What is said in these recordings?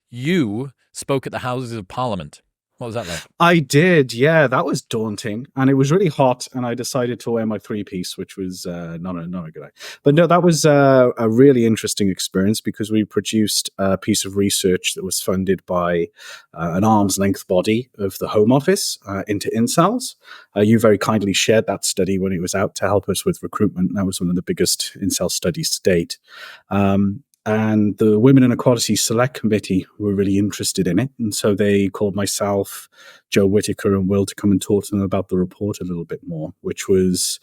you spoke at the Houses of Parliament. What was that like? I did, yeah. That was daunting, and it was really hot. And I decided to wear my three-piece, which was not a good idea. But no, that was a really interesting experience because we produced a piece of research that was funded by an arm's-length body of the Home Office into Incels. You very kindly shared that study when it was out to help us with recruitment. That was one of the biggest Incel studies to date. And the Women and Equality Select Committee were really interested in it. And so they called myself, Joe Whitaker, and Will to come and talk to them about the report a little bit more, which was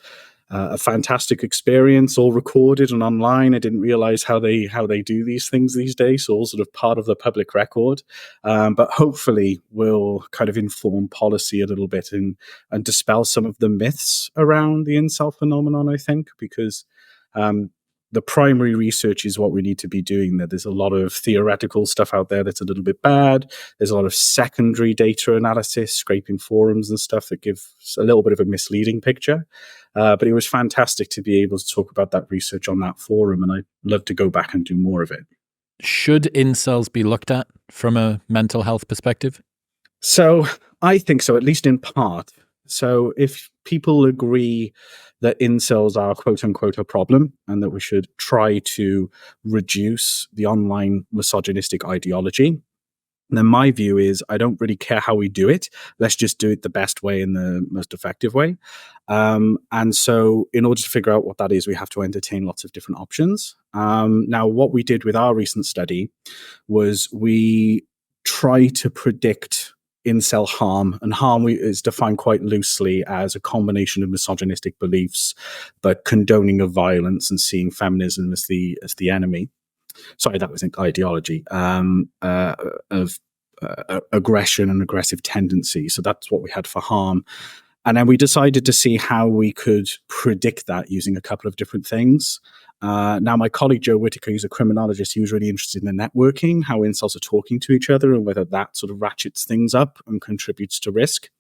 a fantastic experience, all recorded and online. I didn't realize how they do these things these days, so all sort of part of the public record. But hopefully will kind of inform policy a little bit and dispel some of the myths around the incel phenomenon, I think, because the primary research is what we need to be doing. There's a lot of theoretical stuff out there that's a little bit bad. There's a lot of secondary data analysis, scraping forums and stuff that gives a little bit of a misleading picture. But it was fantastic to be able to talk about that research on that forum, and I'd love to go back and do more of it. Should incels be looked at from a mental health perspective? So I think so, at least in part. So if people agree that incels are quote unquote a problem and that we should try to reduce the online misogynistic ideology, then my view is I don't really care how we do it. Let's just do it the best way and the most effective way. And so in order to figure out what that is, we have to entertain lots of different options. Now, what we did with our recent study was we try to predict incel harm, and harm is defined quite loosely as a combination of misogynistic beliefs, but condoning of violence and seeing feminism as the enemy. Sorry, that was an ideology of aggression and aggressive tendency. So that's what we had for harm. And then we decided to see how we could predict that using a couple of different things. Now, my colleague Joe Whitaker, who's a criminologist, he was really interested in the networking, how incels are talking to each other and whether that sort of ratchets things up and contributes to risk.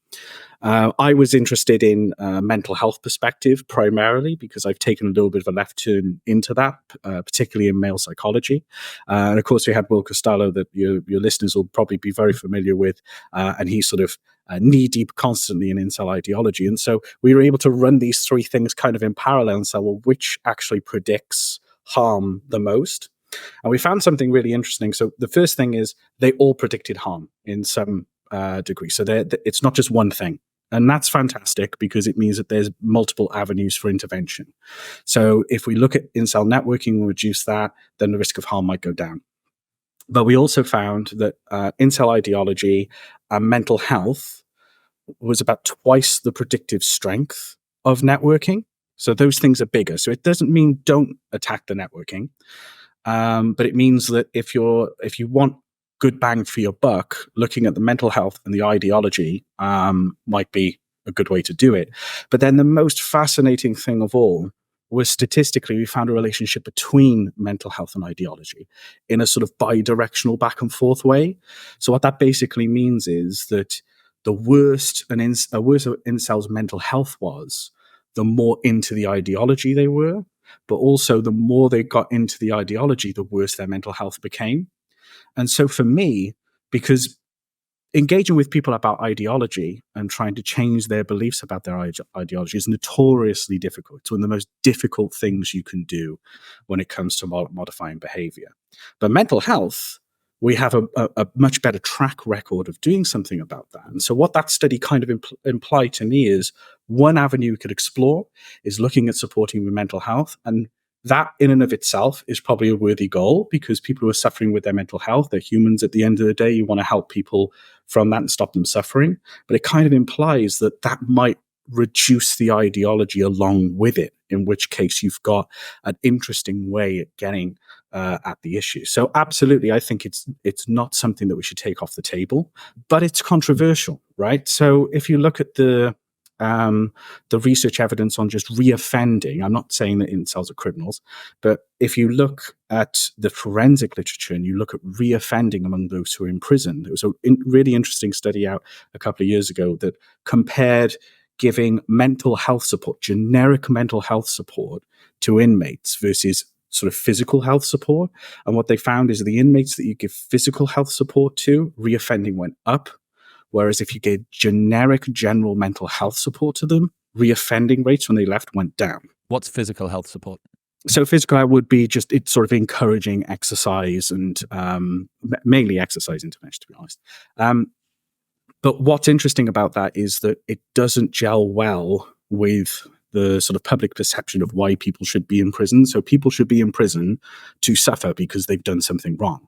I was interested in mental health perspective primarily because I've taken a little bit of a left turn into that, particularly in male psychology. And of course, we had Will Costello that your listeners will probably be very familiar with, and he's sort of knee-deep constantly in incel ideology. And so we were able to run these three things kind of in parallel and say, well, which actually predicts harm the most? And we found something really interesting. So the first thing is they all predicted harm in some degree. So it's not just one thing. And that's fantastic because it means that there's multiple avenues for intervention. So if we look at incel networking and reduce that, then the risk of harm might go down. But we also found that incel ideology and mental health was about twice the predictive strength of networking. So those things are bigger. So it doesn't mean don't attack the networking, but it means that if you want good bang for your buck, looking at the mental health and the ideology might be a good way to do it. But then the most fascinating thing of all was statistically, we found a relationship between mental health and ideology in a sort of bi-directional back and forth way. So what that basically means is that the worse an incel's mental health was, the more into the ideology they were, but also the more they got into the ideology, the worse their mental health became. And so for me, because engaging with people about ideology and trying to change their beliefs about their ideology is notoriously difficult. It's one of the most difficult things you can do when it comes to modifying behavior. But mental health, we have a much better track record of doing something about that. And so what that study kind of implied to me is one avenue we could explore is looking at supporting with mental health. And that in and of itself is probably a worthy goal because people who are suffering with their mental health, they're humans at the end of the day. You want to help people from that and stop them suffering. But it kind of implies that that might reduce the ideology along with it, in which case you've got an interesting way at getting at the issue. So absolutely, I think it's not something that we should take off the table, but it's controversial, right? So if you look at the research evidence on just reoffending, I'm not saying that incels are criminals, but if you look at the forensic literature and you look at reoffending among those who are in prison, there was a really interesting study out a couple of years ago that compared giving mental health support, generic mental health support to inmates versus sort of physical health support. And what they found is the inmates that you give physical health support to, reoffending went up. Whereas if you gave generic general mental health support to them, reoffending rates when they left went down. What's physical health support? So physical health would be just, it's sort of encouraging exercise and mainly exercise intervention, to be honest. But what's interesting about that is that it doesn't gel well with the sort of public perception of why people should be in prison. So people should be in prison to suffer because they've done something wrong.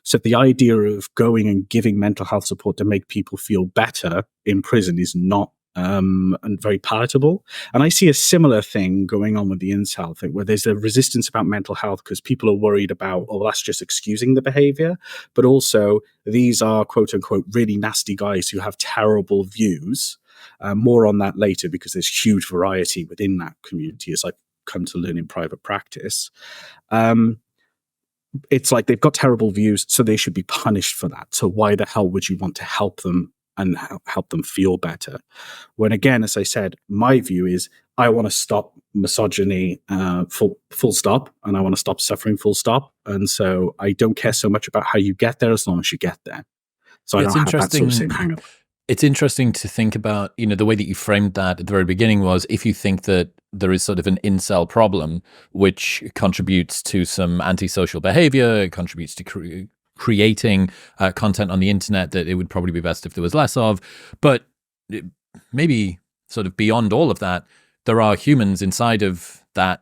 So the idea of going and giving mental health support to make people feel better in prison is not and very palatable. And I see a similar thing going on with the incel thing, where there's a resistance about mental health because people are worried about, oh, that's just excusing the behavior. But also, these are, quote unquote, really nasty guys who have terrible views. More on that later, because there's huge variety within that community, as I've come to learn in private practice. It's like they've got terrible views, so they should be punished for that. So why the hell would you want to help them and help them feel better? When again, as I said, my view is I want to stop misogyny full stop, and I want to stop suffering full stop. And so I don't care so much about how you get there as long as you get there. So I don't have that sort of same hang up. It's interesting to think about, the way that you framed that at the very beginning was, if you think that there is sort of an incel problem, which contributes to some antisocial behavior, contributes to creating content on the internet that it would probably be best if there was less of. But maybe sort of beyond all of that, there are humans inside of that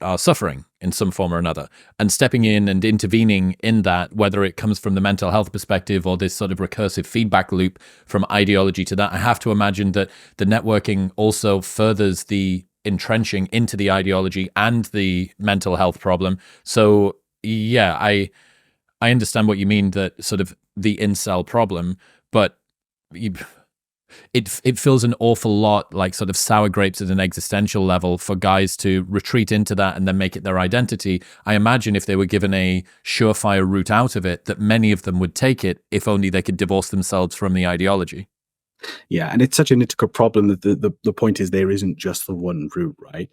are suffering in some form or another, and stepping in and intervening in that, whether it comes from the mental health perspective or this sort of recursive feedback loop from ideology to that. I have to imagine that the networking also furthers the entrenching into the ideology and the mental health problem. So yeah, I understand what you mean, that sort of the incel problem, but it feels an awful lot like sort of sour grapes at an existential level for guys to retreat into that and then make it their identity. I imagine if they were given a surefire route out of it, that many of them would take it, if only they could divorce themselves from the ideology. Yeah, and it's such an integral problem that the point is there isn't just the one route, right?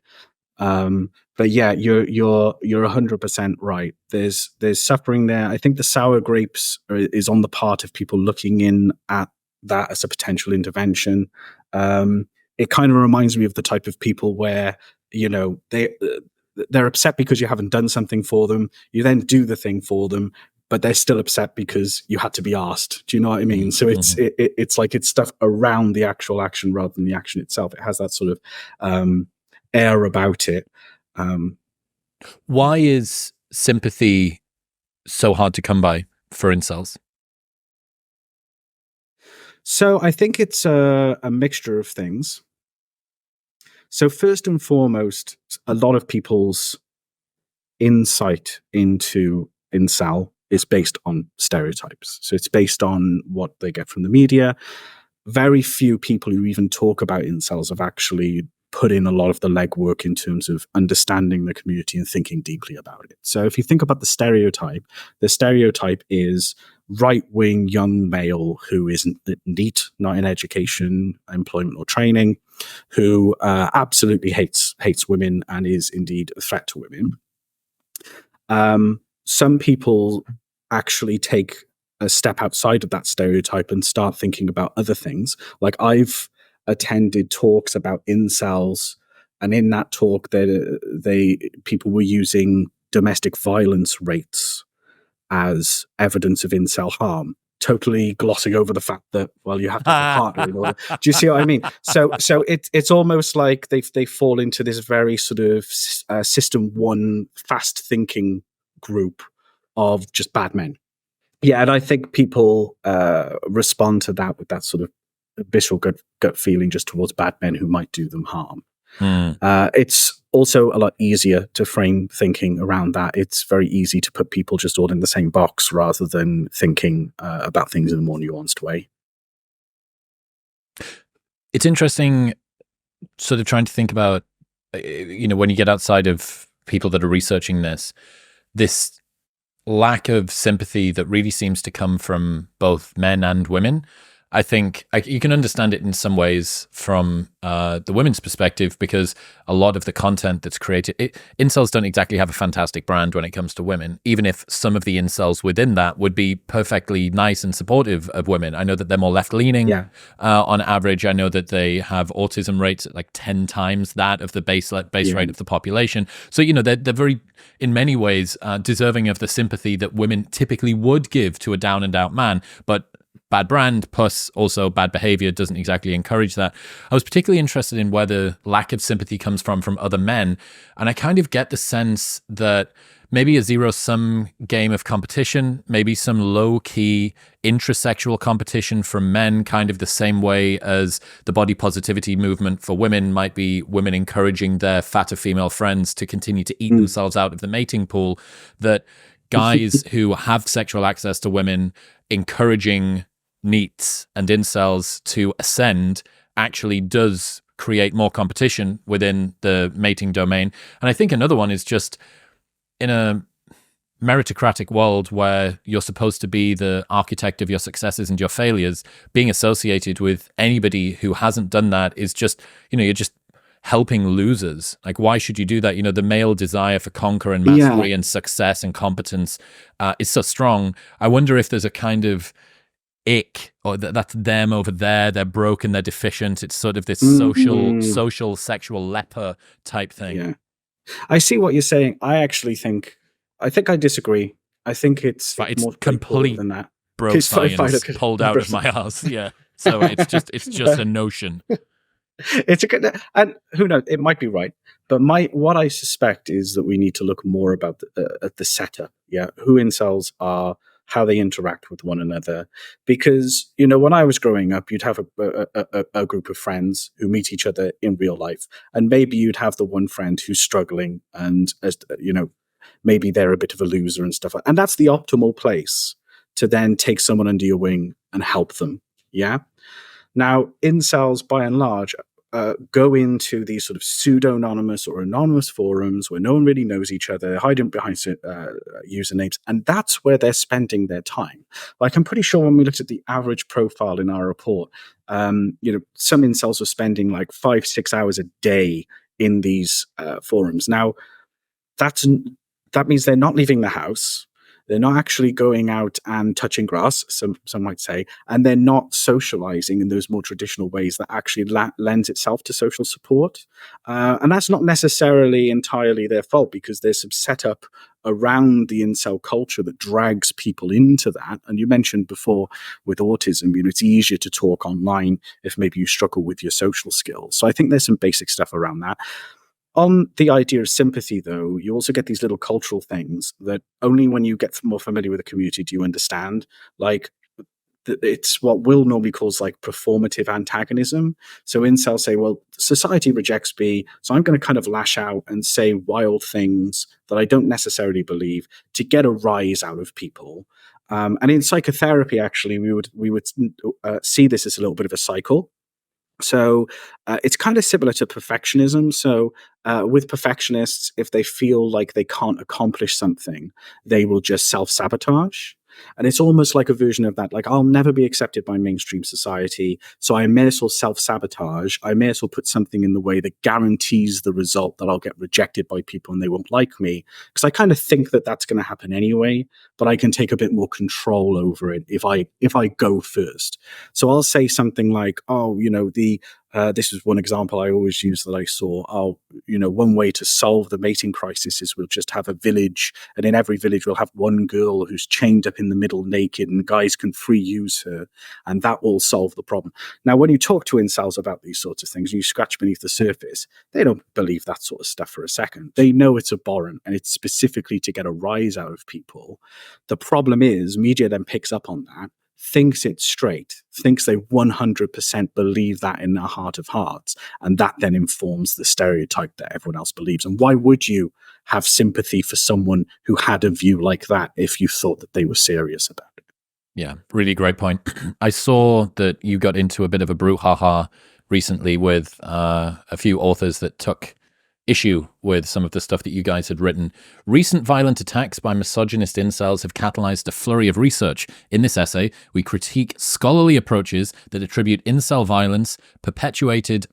But yeah, you're 100% right. There's suffering there. I think the sour grapes is on the part of people looking in at that as a potential intervention. It kind of reminds me of the type of people where, they're upset because you haven't done something for them. You then do the thing for them, but they're still upset because you had to be asked. Do you know what I mean? So it's like it's stuff around the actual action rather than the action itself. It has that sort of air about it. Why is sympathy so hard to come by for incels? So I think it's a mixture of things. So first and foremost, a lot of people's insight into incel is based on stereotypes. So it's based on what they get from the media. Very few people who even talk about incels have actually put in a lot of the legwork in terms of understanding the community and thinking deeply about it. So if you think about the stereotype is right-wing young male who isn't neat, not in education, employment or training, who absolutely hates women and is indeed a threat to women. Some people actually take a step outside of that stereotype and start thinking about other things. Like I've attended talks about incels, and in that talk, people were using domestic violence rates as evidence of incel harm, totally glossing over the fact that, well, you have to have a partner in order. Do you see what I mean? So it's almost like they fall into this very sort of system one fast thinking group of just bad men. Yeah, and I think people respond to that with that sort of visceral gut feeling just towards bad men who might do them harm. It's also a lot easier to frame thinking around that. It's very easy to put people just all in the same box rather than thinking about things in a more nuanced way. It's interesting sort of trying to think about, when you get outside of people that are researching this lack of sympathy that really seems to come from both men and women. I think you can understand it in some ways from the women's perspective, because a lot of the content that's created, incels don't exactly have a fantastic brand when it comes to women, even if some of the incels within that would be perfectly nice and supportive of women. I know that they're more left-leaning on average. I know that they have autism rates at like 10 times that of the base rate of the population. So, they're very, in many ways, deserving of the sympathy that women typically would give to a down and out man. But bad brand plus also bad behavior doesn't exactly encourage that. I was particularly interested in where the lack of sympathy comes from other men. And I kind of get the sense that maybe a zero-sum game of competition, maybe some low-key intrasexual competition from men, kind of the same way as the body positivity movement for women might be women encouraging their fatter female friends to continue to eat themselves out of the mating pool, that guys who have sexual access to women encouraging NEETs and incels to ascend actually does create more competition within the mating domain. And I think another one is just in a meritocratic world where you're supposed to be the architect of your successes and your failures, being associated with anybody who hasn't done that is just, you're just helping losers. Like, why should you do that? The male desire for conquer and mastery and success and competence is so strong. I wonder if there's a kind of ick, or that's them over there, they're broken, they're deficient. It's sort of this social sexual leper type thing. Yeah, I see what you're saying. I think I disagree. I think it's more complete than that. Bro science pulled out of my ass. Yeah, so it's just a notion. It's a good, and who knows, it might be right, but what I suspect is that we need to look more about at the setup. Who incels are, how they interact with one another. Because, when I was growing up, you'd have a group of friends who meet each other in real life. And maybe you'd have the one friend who's struggling and, maybe they're a bit of a loser and stuff. And that's the optimal place to then take someone under your wing and help them. Yeah. Now, incels, by and large, go into these sort of pseudo-anonymous or anonymous forums where no one really knows each other, hiding behind usernames, and that's where they're spending their time. Like, I'm pretty sure when we looked at the average profile in our report, some incels were spending like 5-6 hours a day in these forums. Now, that means they're not leaving the house. They're not actually going out and touching grass, some might say, and they're not socializing in those more traditional ways that actually lends itself to social support. And that's not necessarily entirely their fault, because there's some setup around the incel culture that drags people into that. And you mentioned before with autism, it's easier to talk online if maybe you struggle with your social skills. So I think there's some basic stuff around that. On the idea of sympathy, though, you also get these little cultural things that only when you get more familiar with the community do you understand. Like, it's what Will normally calls like performative antagonism. So incels say, well, society rejects me, so I'm going to kind of lash out and say wild things that I don't necessarily believe to get a rise out of people. And in psychotherapy, actually, we would see this as a little bit of a cycle. So it's kind of similar to perfectionism. So with perfectionists, if they feel like they can't accomplish something, they will just self-sabotage. And it's almost like a version of that. Like, I'll never be accepted by mainstream society, so I may as well self-sabotage. I may as well put something in the way that guarantees the result that I'll get rejected by people and they won't like me. Because I kind of think that that's going to happen anyway, but I can take a bit more control over it if I go first. So I'll say something like, this is one example I always use that I saw. One way to solve the mating crisis is we'll just have a village, and in every village we'll have one girl who's chained up in the middle naked, and guys can free use her, and that will solve the problem. Now, when you talk to incels about these sorts of things, and you scratch beneath the surface, they don't believe that sort of stuff for a second. They know it's abhorrent, and it's specifically to get a rise out of people. The problem is, media then picks up on that, thinks it's straight, thinks they 100% believe that in their heart of hearts, and that then informs the stereotype that everyone else believes. And why would you have sympathy for someone who had a view like that if you thought that they were serious about it? Yeah, really great point. I saw that you got into a bit of a brouhaha recently with a few authors that took issue with some of the stuff that you guys had written. Recent violent attacks by misogynist incels have catalyzed a flurry of research. In this essay, we critique scholarly approaches that attribute incel violence perpetrated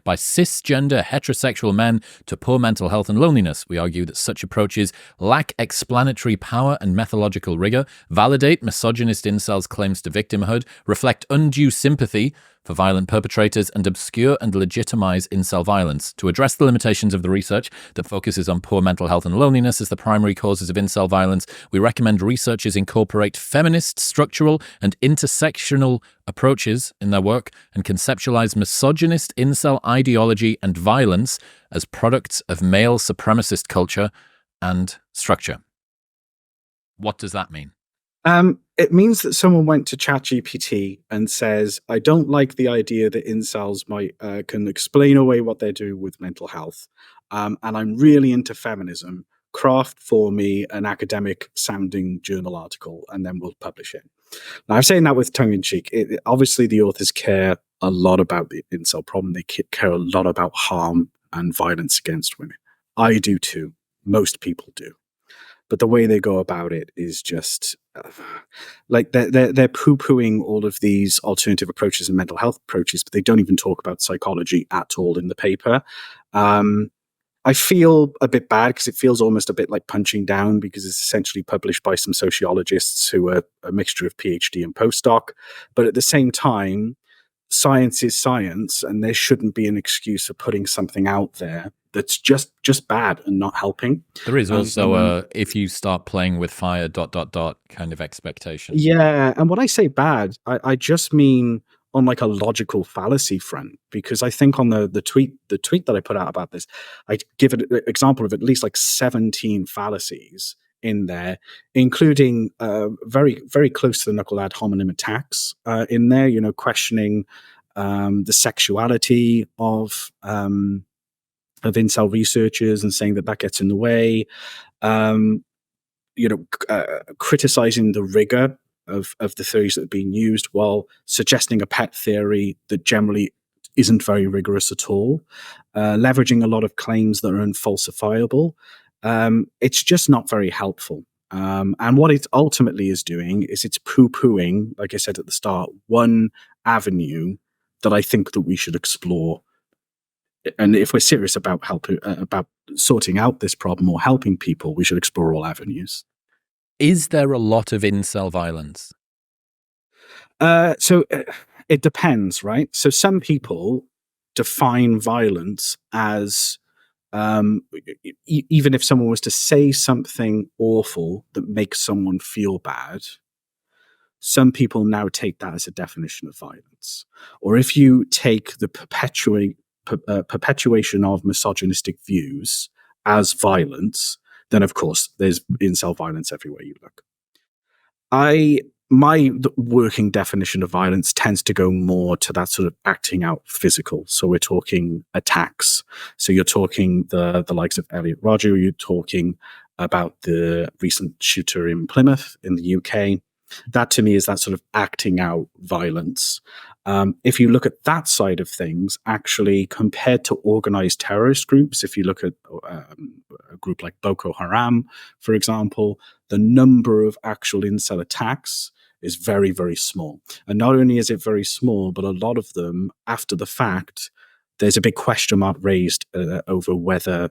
by cisgender heterosexual men to poor mental health and loneliness. We argue that such approaches lack explanatory power and methodological rigor, validate misogynist incels' claims to victimhood, reflect undue sympathy for violent perpetrators, and obscure and legitimize incel violence. To address the limitations of the research that focuses on poor mental health and loneliness as the primary causes of incel violence, we recommend researchers incorporate feminist, structural, and intersectional approaches in their work and conceptualize misogynist incel ideology and violence as products of male supremacist culture and structure. What does that mean? It means that someone went to ChatGPT and says, I don't like the idea that incels can explain away what they're doing with mental health. And I'm really into feminism. Craft for me an academic sounding journal article, and then we'll publish it. Now, I'm saying that with tongue in cheek. Obviously, the authors care a lot about the incel problem. They care a lot about harm and violence against women. I do too. Most people do. But the way they go about it is just like they're poo-pooing all of these alternative approaches and mental health approaches, but they don't even talk about psychology at all in the paper. I feel a bit bad because it feels almost a bit like punching down, because it's essentially published by some sociologists who are a mixture of PhD and postdoc. But at the same time, science is science, and there shouldn't be an excuse for putting something out there that's just bad and not helping. There is also if you start playing with fire ... kind of expectation. Yeah, and when I say bad, I just mean on like a logical fallacy front, because I think on the tweet that I put out about this, I give an example of at least like 17 fallacies in there, including very, very close to the knucklehead homonym attacks in there, questioning the sexuality of incel researchers and saying that gets in the way, criticizing the rigor of the theories that are being used, while suggesting a pet theory that generally isn't very rigorous at all, leveraging a lot of claims that are unfalsifiable. It's just not very helpful. And what it ultimately is doing is it's poo-pooing, like I said at the start, one avenue that I think that we should explore. And if we're serious about about sorting out this problem or helping people, we should explore all avenues. Is there a lot of incel violence? So it depends, right? So some people define violence as even if someone was to say something awful that makes someone feel bad, some people now take that as a definition of violence. Or if you take the perpetuation of misogynistic views as violence, then of course there's incel violence everywhere you look. My working definition of violence tends to go more to that sort of acting out physical. So we're talking attacks. So you're talking the likes of Elliot Rodger. You're talking about the recent shooter in Plymouth in the UK. That to me is that sort of acting out violence. If you look at that side of things, actually compared to organized terrorist groups, if you look at a group like Boko Haram, for example, the number of actual incel attacks is very, very small. And not only is it very small, but a lot of them, after the fact, there's a big question mark raised over whether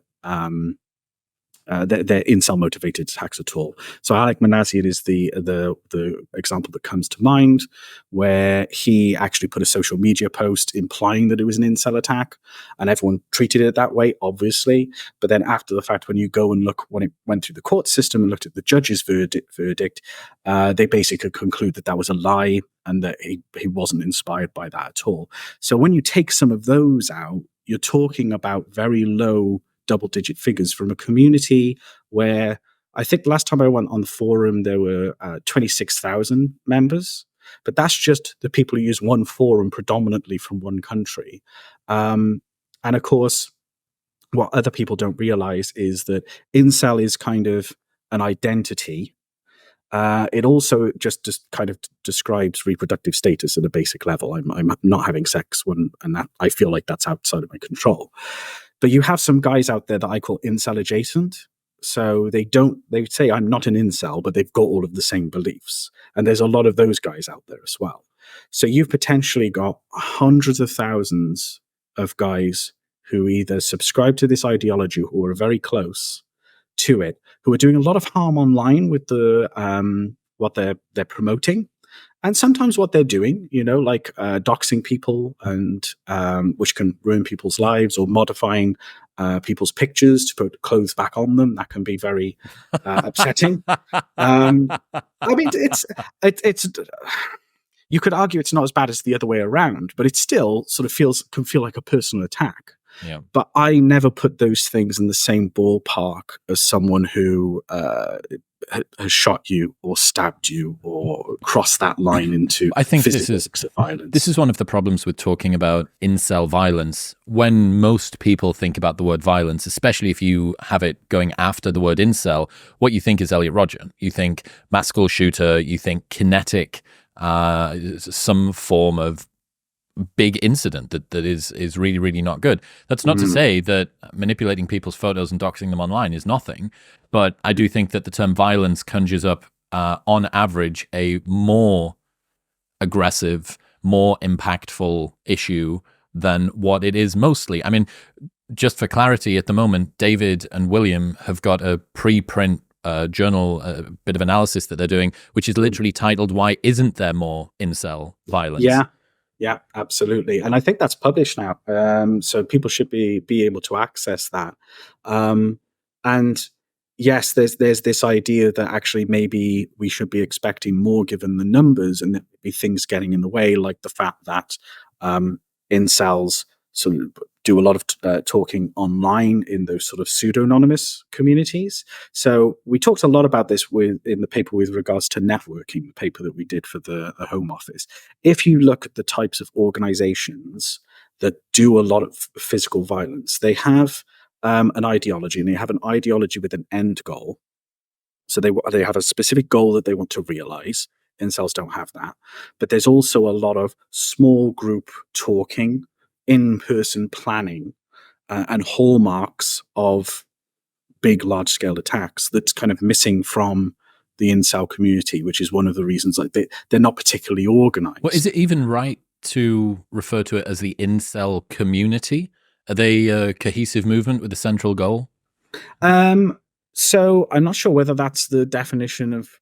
they're incel motivated attacks at all. So Alec Manassian is the example that comes to mind, where he actually put a social media post implying that it was an incel attack, and everyone treated it that way, obviously. But then after the fact, when you go and look, when it went through the court system and looked at the judge's verdict, they basically conclude that was a lie and that he wasn't inspired by that at all. So when you take some of those out, you're talking about very low double-digit figures from a community where I think last time I went on the forum, there were 26,000 members. But that's just the people who use one forum predominantly from one country. And of course, what other people don't realize is that incel is kind of an identity. It also just kind of describes reproductive status at a basic level. I'm not having sex and that I feel like that's outside of my control. But you have some guys out there that I call incel adjacent. So they say I'm not an incel, but they've got all of the same beliefs. And there's a lot of those guys out there as well. So you've potentially got hundreds of thousands of guys who either subscribe to this ideology or are very close to it, who are doing a lot of harm online with the what they're promoting, and sometimes what they're doing, like doxing people, and which can ruin people's lives, or modifying people's pictures to put clothes back on them. That can be very upsetting. I mean, it's you could argue it's not as bad as the other way around, but it still sort of can feel like a personal attack. Yeah. But I never put those things in the same ballpark as someone who has shot you or stabbed you or crossed that line into I think physical violence. This is one of the problems with talking about incel violence. When most people think about the word violence, especially if you have it going after the word incel, what you think is Elliot Rodger. You think mass school shooter, you think kinetic, some form of big incident that is really, really not good. That's not to say that manipulating people's photos and doxing them online is nothing, but I do think that the term violence conjures up, on average, a more aggressive, more impactful issue than what it is mostly. I mean, just for clarity, at the moment, David and William have got a preprint journal, a bit of analysis that they're doing, which is literally titled, "Why Isn't There More Incel Violence?" Yeah, absolutely. And I think that's published now. So people should be able to access that. And yes, there's this idea that actually maybe we should be expecting more given the numbers, and there may be things getting in the way, like the fact that incels sort of do a lot of talking online in those sort of pseudonymous communities. So we talked a lot about this in the paper with regards to networking, the paper that we did for the Home Office. If you look at the types of organizations that do a lot of physical violence, they have an ideology, and they have an ideology with an end goal. So they have a specific goal that they want to realize. Incels don't have that. But there's also a lot of small group talking, in-person planning, and hallmarks of big, large-scale attacks that's kind of missing from the incel community, which is one of the reasons they're not particularly organized. Well, is it even right to refer to it as the incel community? Are they a cohesive movement with a central goal? So I'm not sure whether that's the definition of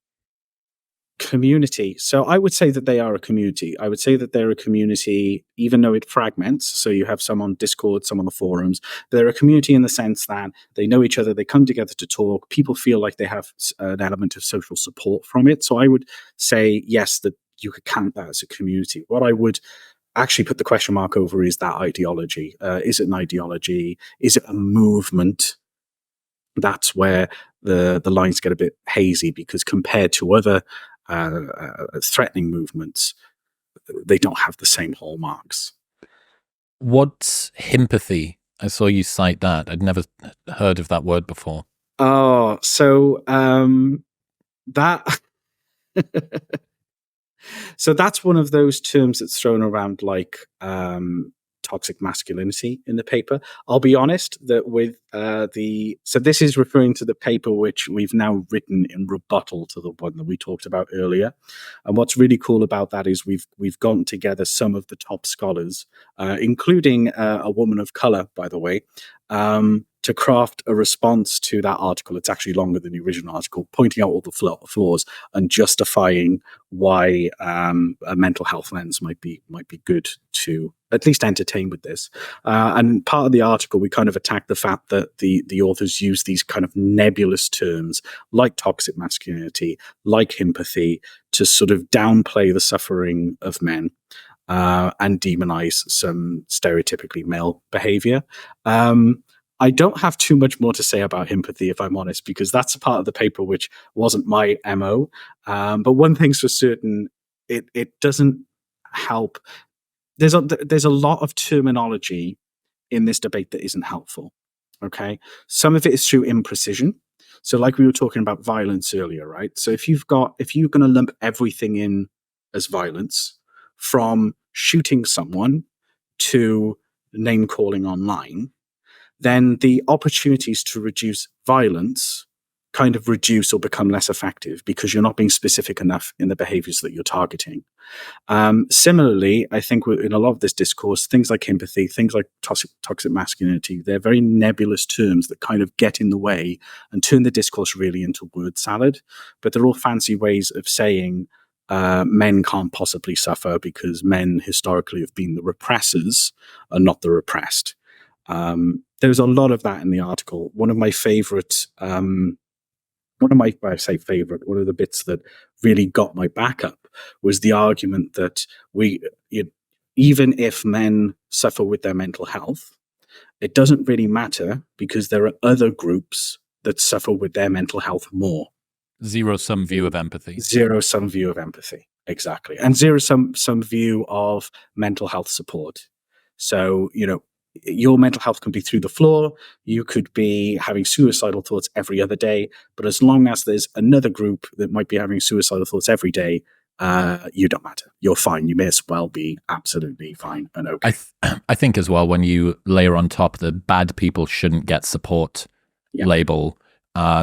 community. So I would say that they are a community. I would say that they're a community, even though it fragments. So you have some on Discord, some on the forums. They're a community in the sense that they know each other, they come together to talk. People feel like they have an element of social support from it. So I would say, yes, that you could count that as a community. What I would actually put the question mark over is that ideology. Is it an ideology? Is it a movement? That's where the lines get a bit hazy, because compared to other threatening movements, they don't have the same hallmarks. What's Himpathy? I saw you cite that. I'd never heard of that word before. Oh, so that so that's one of those terms that's thrown around like toxic masculinity in the paper. I'll be honest that with so this is referring to the paper which we've now written in rebuttal to the one that we talked about earlier. And what's really cool about that is we've gotten together some of the top scholars, including a woman of color, by the way, to craft a response to that article. It's actually longer than the original article, pointing out all the flaws and justifying why a mental health lens might be good to at least entertain with this. And part of the article, we kind of attacked the fact that the authors use these kind of nebulous terms like toxic masculinity, like himpathy, to sort of downplay the suffering of men and demonize some stereotypically male behavior. I don't have too much more to say about himpathy, if I'm honest, because that's a part of the paper which wasn't my MO. But one thing's for certain, it doesn't help. There's a lot of terminology in this debate that isn't helpful. Okay, some of it is through imprecision. So, like we were talking about violence earlier, right? So if you're going to lump everything in as violence, from shooting someone to name calling online, then the opportunities to reduce violence kind of reduce or become less effective because you're not being specific enough in the behaviors that you're targeting. Similarly, I think in a lot of this discourse, things like empathy, things like toxic masculinity, they're very nebulous terms that kind of get in the way and turn the discourse really into word salad. But they're all fancy ways of saying men can't possibly suffer because men historically have been the repressors and not the repressed. There's a lot of that in the article. One of the bits that really got my back up was the argument that even if men suffer with their mental health, it doesn't really matter because there are other groups that suffer with their mental health more. Zero-sum view of empathy. Zero-sum view of empathy, exactly. And zero-sum view of mental health support. So, your mental health can be through the floor. You could be having suicidal thoughts every other day. But as long as there's another group that might be having suicidal thoughts every day, you don't matter. You're fine. You may as well be absolutely fine and okay. I think as well, when you layer on top the bad people shouldn't get support label,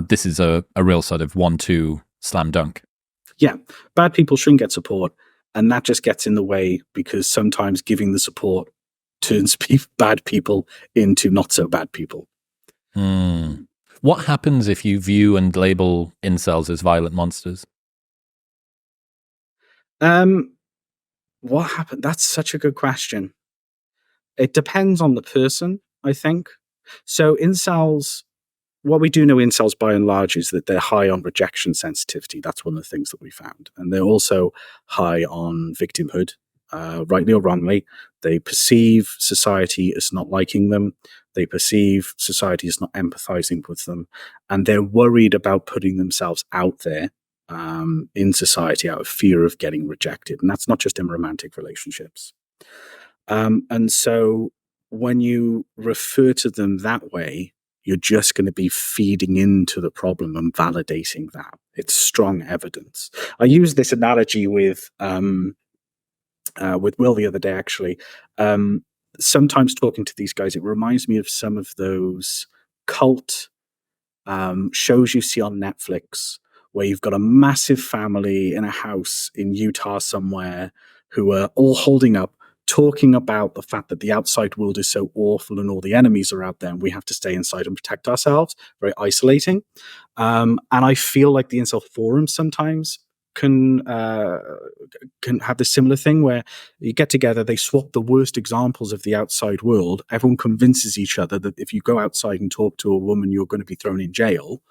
this is a real sort of 1-2 slam dunk. Yeah, bad people shouldn't get support. And that just gets in the way because sometimes giving the support turns bad people into not so bad people. What happens if you view and label incels as violent monsters? What happened? That's such a good question. It depends on the person, I think. So incels, what we do know incels by and large is that they're high on rejection sensitivity. That's one of the things that we found. And they're also high on victimhood. Rightly or wrongly, they perceive society as not liking them. They perceive society as not empathizing with them. And they're worried about putting themselves out there in society out of fear of getting rejected. And that's not just in romantic relationships. And so when you refer to them that way, you're just going to be feeding into the problem and validating that. It's strong evidence. I use this analogy with Will the other day, actually. Sometimes talking to these guys, it reminds me of some of those cult shows you see on Netflix where you've got a massive family in a house in Utah somewhere who are all holding up, talking about the fact that the outside world is so awful and all the enemies are out there and we have to stay inside and protect ourselves. Very isolating. And I feel like the Incel forum sometimes can have this similar thing where you get together, they swap the worst examples of the outside world. Everyone convinces each other that if you go outside and talk to a woman, you're going to be thrown in jail.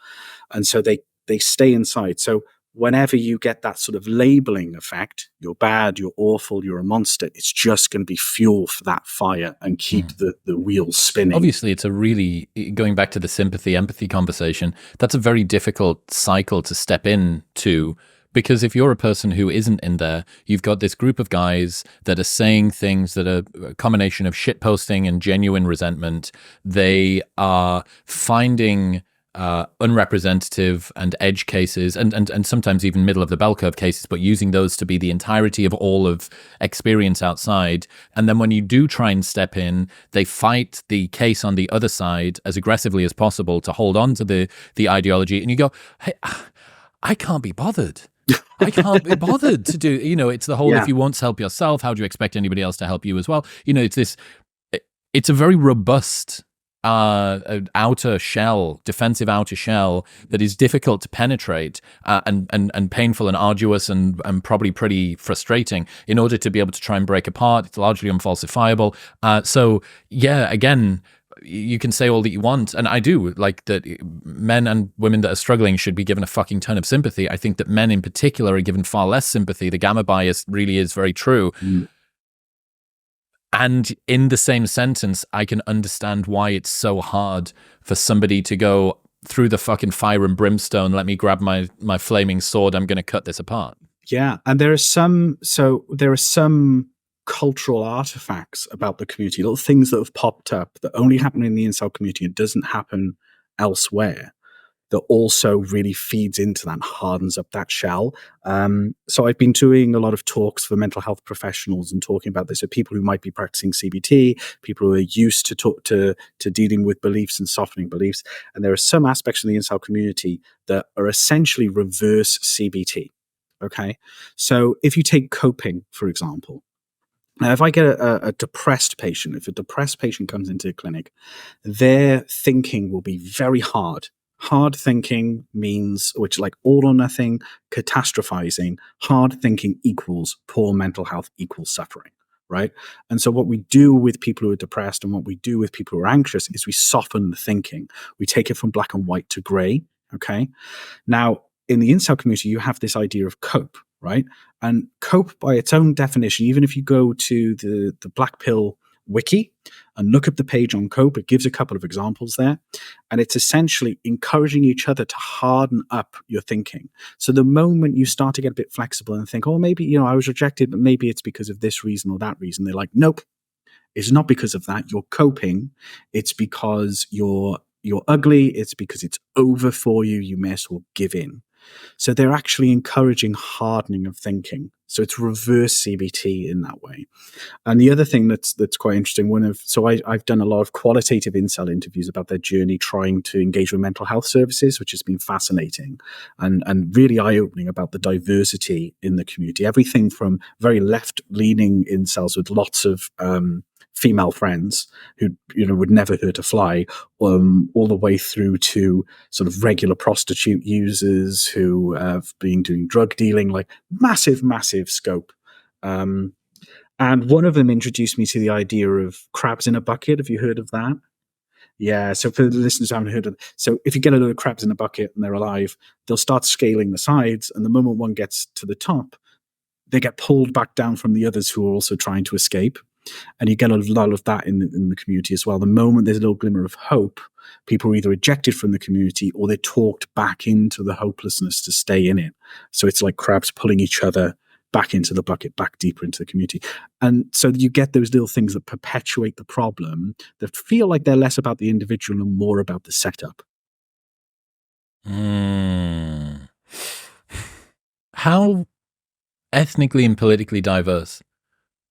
And so they stay inside. So whenever you get that sort of labeling effect, you're bad, you're awful, you're a monster, it's just going to be fuel for that fire and keep the wheels spinning. Obviously, it's a really, going back to the sympathy, empathy conversation, that's a very difficult cycle to step into. Because if you're a person who isn't in there, you've got this group of guys that are saying things that are a combination of shitposting and genuine resentment. They are finding unrepresentative and edge cases and sometimes even middle of the bell curve cases, but using those to be the entirety of all of experience outside. And then when you do try and step in, they fight the case on the other side as aggressively as possible to hold on to the ideology. And you go, hey, I can't be bothered. I can't be bothered to do, it's the whole, if you won't help yourself, how do you expect anybody else to help you as well? It's a very robust outer shell, defensive outer shell that is difficult to penetrate and painful and arduous and probably pretty frustrating in order to be able to try and break apart. It's largely unfalsifiable. Again, you can say all that you want, and I do, like that men and women that are struggling should be given a fucking ton of sympathy. I think that men in particular are given far less sympathy. The gamma bias really is very true. And in the same sentence, I can understand why it's so hard for somebody to go through the fucking fire and brimstone, let me grab my flaming sword, I'm going to cut this apart. Yeah, and there are some cultural artifacts about the community, little things that have popped up that only happen in the incel community and doesn't happen elsewhere. that also really feeds into that and hardens up that shell. So I've been doing a lot of talks for mental health professionals and talking about this. So people who might be practicing CBT, people who are used to talk to dealing with beliefs and softening beliefs. And there are some aspects of the incel community that are essentially reverse CBT. Okay. So if you take coping, for example, now, if I get a depressed patient, if a depressed patient comes into the clinic, their thinking will be very hard. Hard thinking means, which like all or nothing, catastrophizing. Hard thinking equals poor mental health equals suffering, right? And so what we do with people who are depressed and what we do with people who are anxious is we soften the thinking. We take it from black and white to gray, okay? Now, in the incel community, you have this idea of cope, right? And cope, by its own definition, even if you go to the Black Pill wiki and look up the page on cope, it gives a couple of examples there. And it's essentially encouraging each other to harden up your thinking. So the moment you start to get a bit flexible and think, oh, maybe, I was rejected, but maybe it's because of this reason or that reason. They're like, nope, it's not because of that. You're coping. It's because you're ugly. It's because it's over for you. You may as well give in. So they're actually encouraging hardening of thinking. So it's reverse CBT in that way. And the other thing that's quite interesting, I've done a lot of qualitative incel interviews about their journey trying to engage with mental health services, which has been fascinating and really eye-opening about the diversity in the community. Everything from very left-leaning incels with lots of female friends who would never hurt a fly, all the way through to sort of regular prostitute users who have been doing drug dealing, like massive scope. And one of them introduced me to the idea of crabs in a bucket. Have you heard of that? Yeah. So for the listeners who haven't heard of it, so if you get a load of crabs in a bucket and they're alive, they'll start scaling the sides, and the moment one gets to the top, they get pulled back down from the others who are also trying to escape. And you get a lot of that in the community as well. The moment there's a little glimmer of hope, people are either ejected from the community or they're talked back into the hopelessness to stay in it. So it's like crabs pulling each other back into the bucket, back deeper into the community. And so you get those little things that perpetuate the problem, that feel like they're less about the individual and more about the setup. How ethnically and politically diverse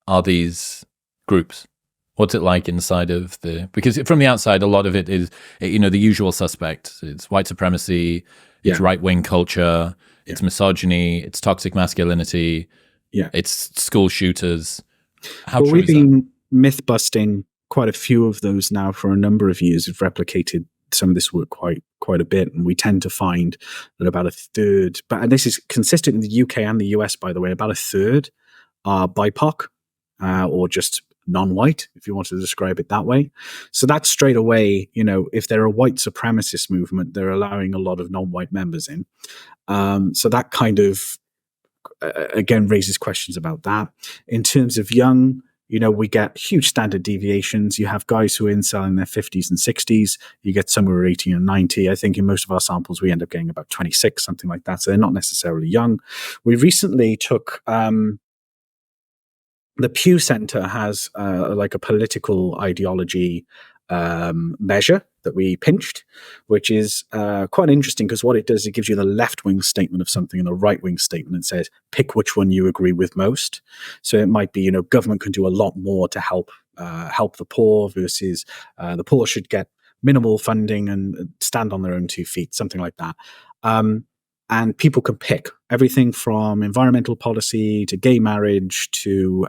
are these groups? What's it like inside of because from the outside, a lot of it is, the usual suspects. It's white supremacy, it's right-wing culture, it's misogyny, it's toxic masculinity, it's school shooters. We've been myth-busting quite a few of those now for a number of years. We've replicated some of this work quite a bit, and we tend to find that about a third, and this is consistent in the UK and the US, by the way, about a third are BIPOC, or just non-white, if you want to describe it that way. So that's straight away, if they're a white supremacist movement, they're allowing a lot of non-white members in. So that kind of, again, raises questions about that. In terms of young, we get huge standard deviations. You have guys who are incel in their 50s and 60s. You get somewhere 18 and 90. I think in most of our samples, we end up getting about 26, something like that. So they're not necessarily young. We recently took... the Pew Center has like a political ideology measure that we pinched, which is quite interesting because what it does, it gives you the left-wing statement of something and the right-wing statement and says, pick which one you agree with most. So it might be, government can do a lot more to help the poor versus the poor should get minimal funding and stand on their own 2 feet, something like that. And people can pick everything from environmental policy to gay marriage to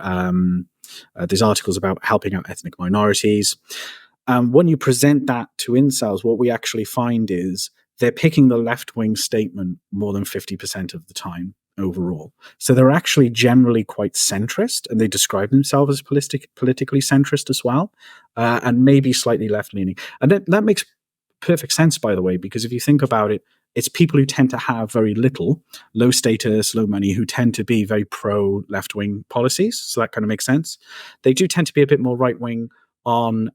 there's articles about helping out ethnic minorities. When you present that to incels, what we actually find is they're picking the left-wing statement more than 50% of the time overall. So they're actually generally quite centrist, and they describe themselves as politically centrist as well, and maybe slightly left-leaning. And that makes perfect sense, by the way, because if you think about it, it's people who tend to have very little, low status, low money, who tend to be very pro left-wing policies. So that kind of makes sense. They do tend to be a bit more right-wing on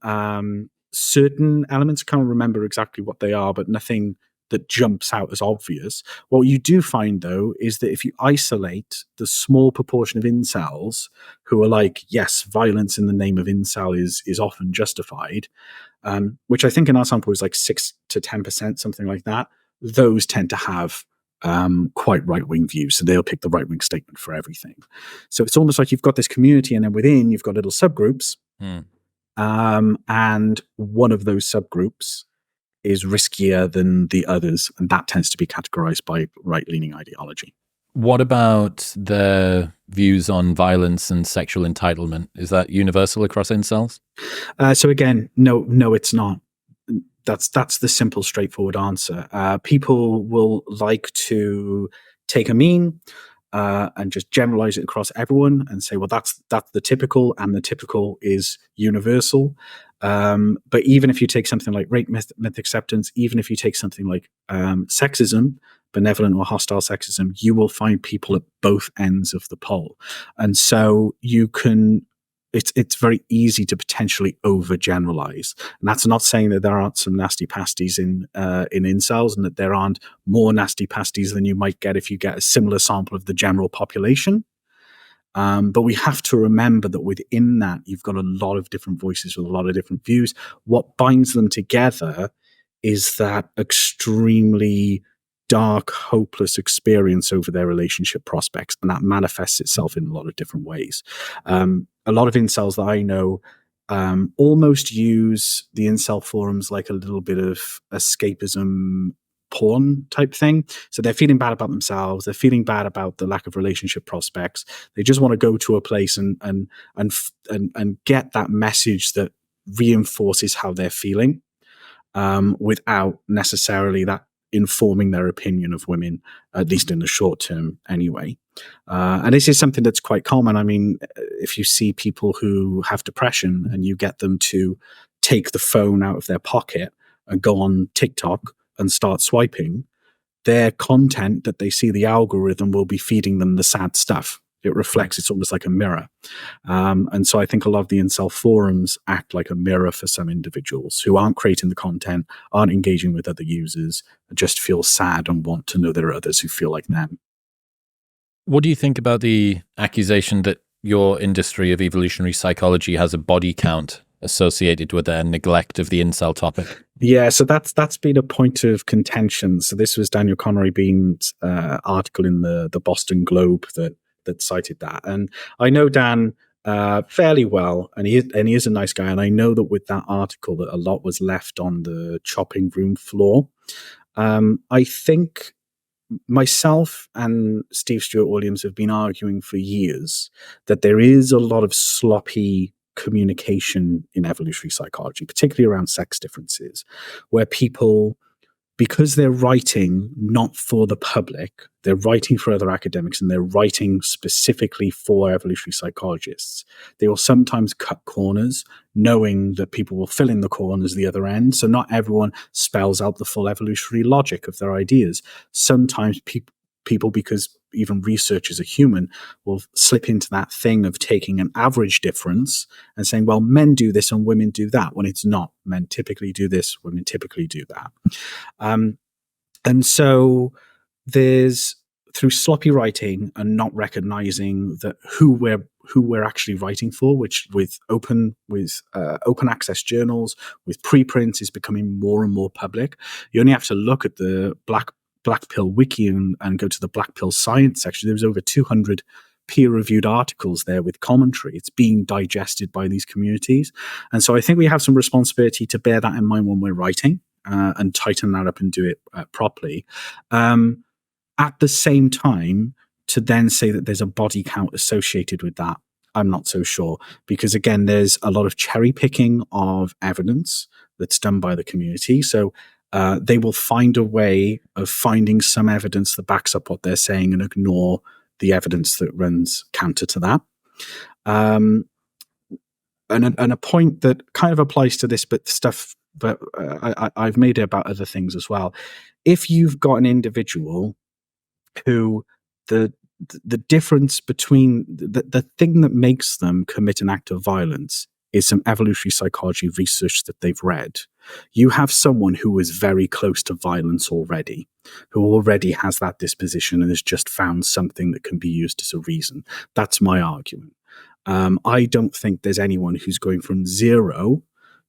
certain elements. I can't remember exactly what they are, but nothing that jumps out as obvious. What you do find, though, is that if you isolate the small proportion of incels who are like, yes, violence in the name of incel is often justified, which I think in our sample is like 6 to 10%, something like that. those tend to have quite right-wing views. So they'll pick the right-wing statement for everything. So it's almost like you've got this community, and then within you've got little subgroups. And one of those subgroups is riskier than the others, and that tends to be categorized by right-leaning ideology. What about the views on violence and sexual entitlement? Is that universal across incels? So again, no, it's not. That's the simple, straightforward answer. People will like to take a mean and just generalize it across everyone and say, well, that's the typical, and the typical is universal. But even if you take something like rape myth acceptance, even if you take something like sexism, benevolent or hostile sexism, you will find people at both ends of the pole. And so you can, it's very easy to potentially overgeneralize. And that's not saying that there aren't some nasty pasties in incels, and that there aren't more nasty pasties than you might get if you get a similar sample of the general population. But we have to remember that within that, you've got a lot of different voices with a lot of different views. What binds them together is that extremely dark, hopeless experience over their relationship prospects, and that manifests itself in a lot of different ways. A lot of incels that I know almost use the incel forums like a little bit of escapism porn type thing. So they're feeling bad about themselves. They're feeling bad about the lack of relationship prospects. They just want to go to a place and get that message that reinforces how they're feeling, without necessarily that informing their opinion of women, at least in the short term anyway. And this is something that's quite common. I mean, if you see people who have depression and you get them to take the phone out of their pocket and go on TikTok and start swiping, their content that they see, the algorithm will be feeding them the sad stuff. It reflects, it's almost like a mirror. And so I think a lot of the incel forums act like a mirror for some individuals who aren't creating the content, aren't engaging with other users, just feel sad and want to know there are others who feel like them. What do you think about the accusation that your industry of evolutionary psychology has a body count associated with their neglect of the incel topic? Yeah, so that's been a point of contention. So this was Daniel Connery Bean's article in the Boston Globe that cited that. And I know Dan fairly well, and he is a nice guy. And I know that with that article that a lot was left on the chopping room floor. I think myself and Steve Stuart Williams have been arguing for years that there is a lot of sloppy communication in evolutionary psychology, particularly around sex differences, where people, because they're writing not for the public, they're writing for other academics, and they're writing specifically for evolutionary psychologists, they will sometimes cut corners, knowing that people will fill in the corners the other end. So not everyone spells out the full evolutionary logic of their ideas. Sometimes people, because even researchers are human, will slip into that thing of taking an average difference and saying, well, men do this and women do that, when it's not. Men typically do this, women typically do that. And so there's, through sloppy writing and not recognizing that who we're actually writing for, which with open access journals, with preprints, is becoming more and more public. You only have to look at the Black Pill Wiki and go to the Black Pill Science section. There's over 200 peer-reviewed articles there with commentary. It's being digested by these communities. And so I think we have some responsibility to bear that in mind when we're writing, and tighten that up and do it properly. At the same time, to then say that there's a body count associated with that, I'm not so sure. Because again, there's a lot of cherry picking of evidence that's done by the community. So they will find a way of finding some evidence that backs up what they're saying and ignore the evidence that runs counter to that. And a point that kind of applies to this, but I've made it about other things as well. If you've got an individual who the difference between the thing that makes them commit an act of violence is some evolutionary psychology research that they've read. You have someone who is very close to violence already, who already has that disposition and has just found something that can be used as a reason. That's my argument. I don't think there's anyone who's going from 0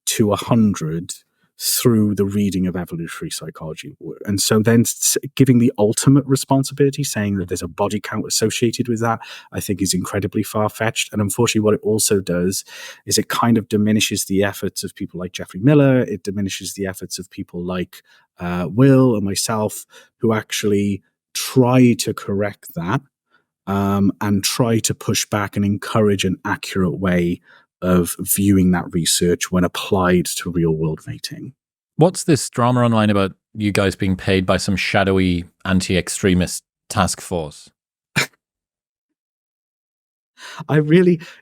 to 100 through the reading of evolutionary psychology. And so then giving the ultimate responsibility, saying that there's a body count associated with that, I think is incredibly far-fetched. And unfortunately, what it also does is it kind of diminishes the efforts of people like Geoffrey Miller. It diminishes the efforts of people like Will and myself, who actually try to correct that and try to push back and encourage an accurate way of viewing that research when applied to real-world mating. What's this drama online about you guys being paid by some shadowy anti-extremist task force?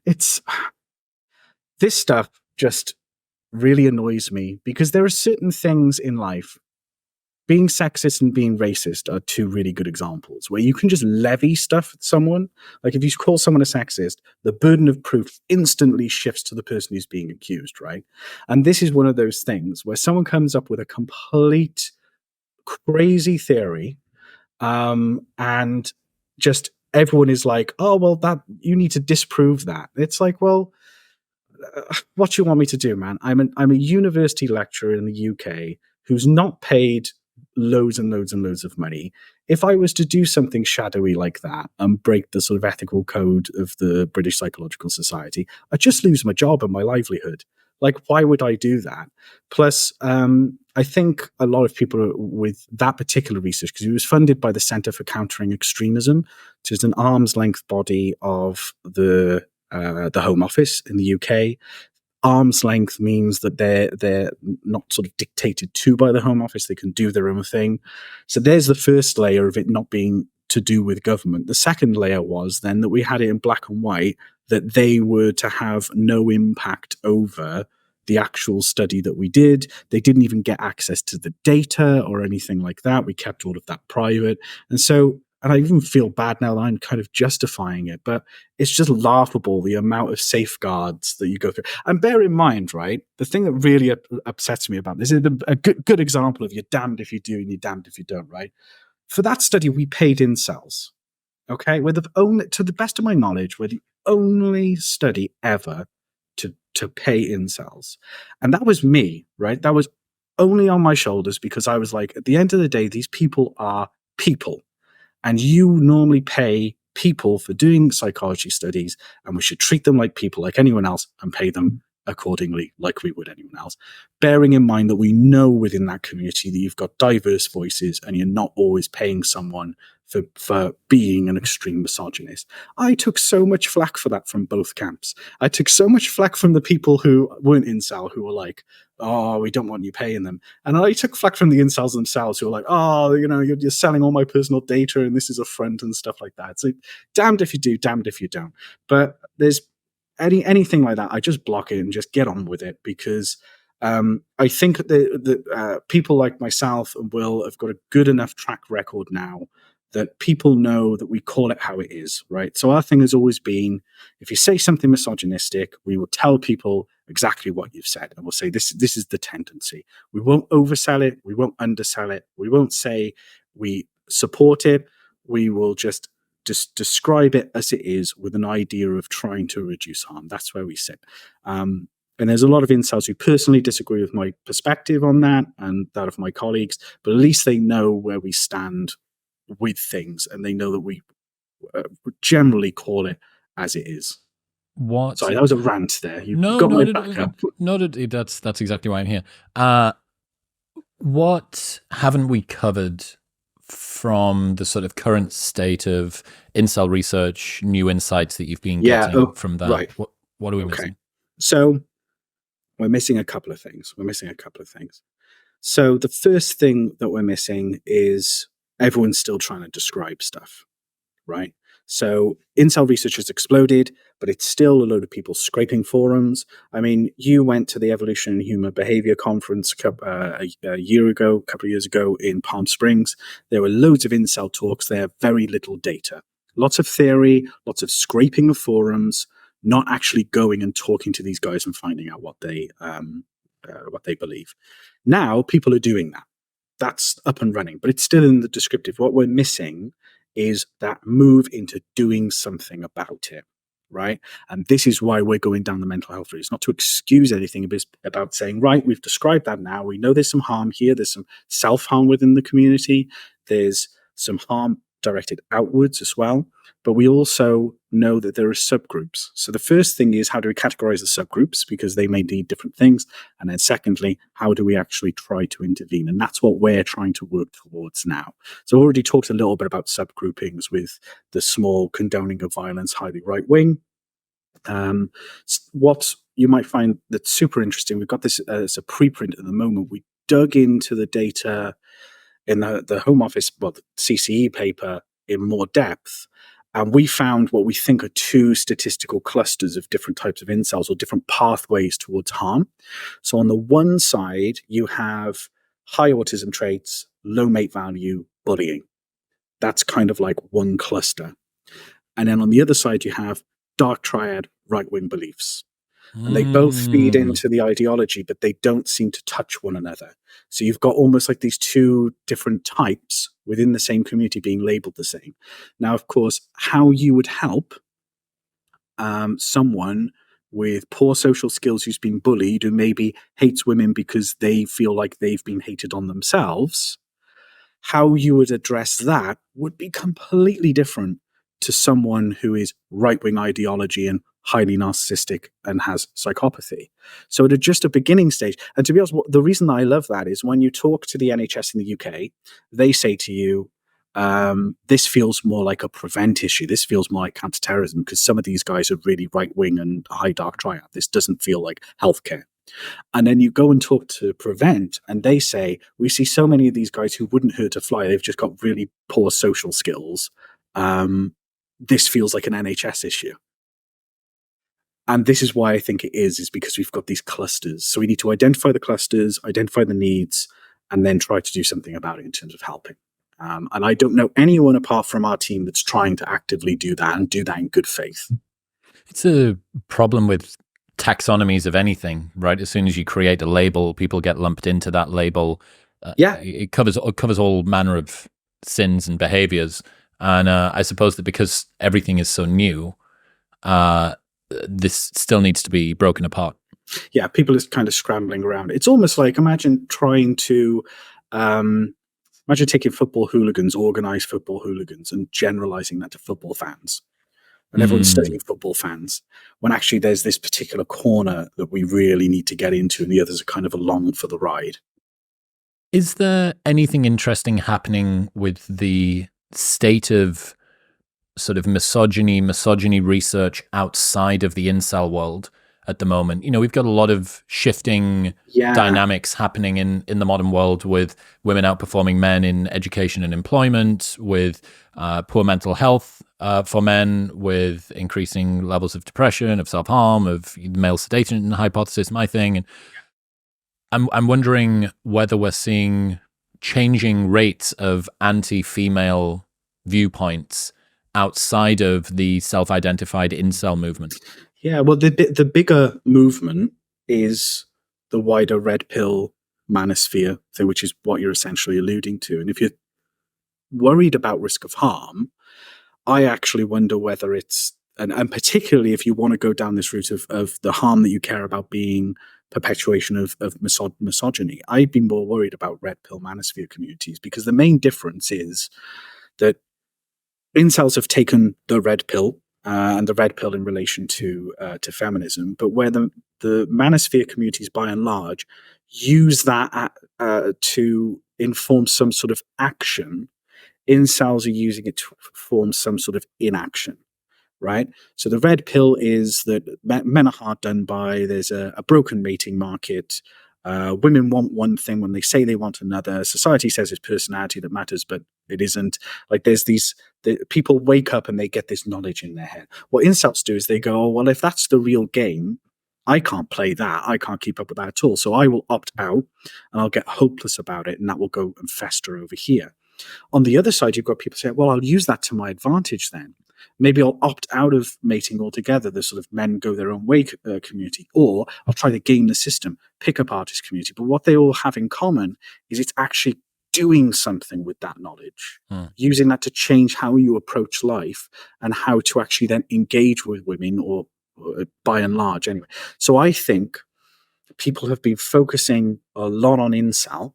This stuff just really annoys me, because there are certain things in life. Being sexist and being racist are two really good examples where you can just levy stuff at someone. Like if you call someone a sexist, the burden of proof instantly shifts to the person who's being accused, right? And this is one of those things where someone comes up with a complete crazy theory, and just everyone is like, oh, well, that you need to disprove that. It's like, well, what do you want me to do, man? I'm a university lecturer in the UK who's not paid loads and loads and loads of money. If I was to do something shadowy like that and break the sort of ethical code of the British Psychological Society, I'd just lose my job and my livelihood. Like, why would I do that? Plus, I think a lot of people with that particular research, because it was funded by the Centre for Countering Extremism, which is an arm's length body of the Home Office in the UK. Arm's length means that they're not sort of dictated to by the Home Office. They can do their own thing. So there's the first layer of it not being to do with government. The second layer was then that we had it in black and white that they were to have no impact over the actual study that we did. They didn't even get access to the data or anything like that. We kept all of that private. And I even feel bad now that I'm kind of justifying it, but it's just laughable, the amount of safeguards that you go through. And bear in mind, right, the thing that really upsets me about this is a good example of you're damned if you do and you're damned if you don't, right? For that study, we paid Incels, okay? We're to the best of my knowledge, we're the only study ever to pay Incels. And that was me, right? That was only on my shoulders, because I was like, at the end of the day, these people are people. And you normally pay people for doing psychology studies, and we should treat them like people, like anyone else, and pay them accordingly, like we would anyone else. Bearing in mind that we know within that community that you've got diverse voices, and you're not always paying someone for being an extreme misogynist. I took so much flack for that from both camps. I took so much flack from the people who weren't incel, who were like, oh, we don't want you paying them. And I took flack from the incels themselves, who were like, oh, you're selling all my personal data and this is a front and stuff like that. So damned if you do, damned if you don't. But there's anything like that, I just block it and just get on with it, because I think that people like myself and Will have got a good enough track record now that people know that we call it how it is, right? So our thing has always been, if you say something misogynistic, we will tell people exactly what you've said, and we'll say this is the tendency. We won't oversell it, we won't undersell it, we won't say we support it. We will just describe it as it is, with an idea of trying to reduce harm. That's where we sit. And there's a lot of incels who personally disagree with my perspective on that and that of my colleagues, but at least they know where we stand with things, and they know that we generally call it as it is. What? Sorry, that was a rant there. You No, got no, my no, back up. no, that's exactly why I'm here. What haven't we covered from the sort of current state of incel research, new insights that you've been getting from that? Right. What are we missing? So we're missing a couple of things. So the first thing that we're missing is everyone's still trying to describe stuff, right? So incel research has exploded, but it's still a load of people scraping forums. I mean, you went to the Evolution in Human Behavior conference a couple of years ago in Palm Springs. There were loads of incel talks there, very little data. Lots of theory, lots of scraping of forums, not actually going and talking to these guys and finding out what they believe. Now people are doing that. That's up and running, but it's still in the descriptive. What we're missing is that move into doing something about it. right? And this is why we're going down the mental health route. It's not to excuse anything, it's about saying, right, we've described that now. We know there's some harm here. There's some self-harm within the community. There's some harm directed outwards as well. But we also know that there are subgroups. So the first thing is, how do we categorize the subgroups? Because they may need different things. And then secondly, how do we actually try to intervene? And that's what we're trying to work towards now. So I already talked a little bit about subgroupings with the small condoning of violence, highly right wing. What you might find that's super interesting, we've got this as a preprint at the moment. We dug into the data in the Home Office, well, the CCE paper in more depth. And we found what we think are two statistical clusters of different types of incels, or different pathways towards harm. So on the one side, you have high autism traits, low mate value, bullying. That's kind of like one cluster. And then on the other side, you have dark triad, right-wing beliefs. And they both feed into the ideology, but they don't seem to touch one another. So you've got almost like these two different types within the same community being labeled the same. Now, of course, how you would help someone with poor social skills who's been bullied, who maybe hates women because they feel like they've been hated on themselves, how you would address that would be completely different to someone who is right-wing ideology and highly narcissistic and has psychopathy. So at just a beginning stage, and to be honest, the reason I love that is when you talk to the NHS in the UK, they say to you, this feels more like a prevent issue. This feels more like counterterrorism, because some of these guys are really right-wing and high dark triad. This doesn't feel like healthcare. And then you go and talk to prevent, and they say, we see so many of these guys who wouldn't hurt a fly. They've just got really poor social skills. This feels like an NHS issue. And this is why I think it is because we've got these clusters. So we need to identify the clusters, identify the needs, and then try to do something about it in terms of helping. And I don't know anyone apart from our team that's trying to actively do that and do that in good faith. It's a problem with taxonomies of anything, right? As soon as you create a label, people get lumped into that label. It covers all manner of sins and behaviors. And I suppose that because everything is so new, this still needs to be broken apart. Yeah, people are kind of scrambling around. It's almost like, imagine trying to, imagine taking football hooligans, organized football hooligans, and generalizing that to football fans. And everyone's studying football fans, when actually there's this particular corner that we really need to get into, and the others are kind of along for the ride. Is there anything interesting happening with the state of sort of misogyny research outside of the incel world at the moment? You know, we've got a lot of shifting dynamics happening in the modern world, with women outperforming men in education and employment, with poor mental health for men, with increasing levels of depression, of self-harm, of male sedation hypothesis, my thing. And I'm wondering whether we're seeing changing rates of anti-female viewpoints outside of the self-identified incel movement. Yeah, well, the bigger movement is the wider red pill manosphere thing, which is what you're essentially alluding to. And if you're worried about risk of harm, I actually wonder whether it's, and particularly if you want to go down this route of the harm that you care about being perpetuation of misogyny, I'd be more worried about red pill manosphere communities, because the main difference is that incels have taken the red pill, and the red pill in relation to feminism, but where the manosphere communities, by and large, use that to inform some sort of action, incels are using it to form some sort of inaction, right? So the red pill is that men are hard done by, there's a broken mating market, women want one thing when they say they want another, society says it's personality that matters, but it isn't. Like, there's people wake up and they get this knowledge in their head. What incels do is they go, oh, well, if that's the real game, I can't play that. I can't keep up with that at all. So I will opt out and I'll get hopeless about it, and that will go and fester over here. On the other side, you've got people saying, well, I'll use that to my advantage then. Maybe I'll opt out of mating altogether, the sort of men go their own way community, or I'll try to game the system, pick up artist community. But what they all have in common is it's actually doing something with that knowledge, Hmm. using that to change how you approach life and how to actually then engage with women, or by and large anyway. So I think people have been focusing a lot on incel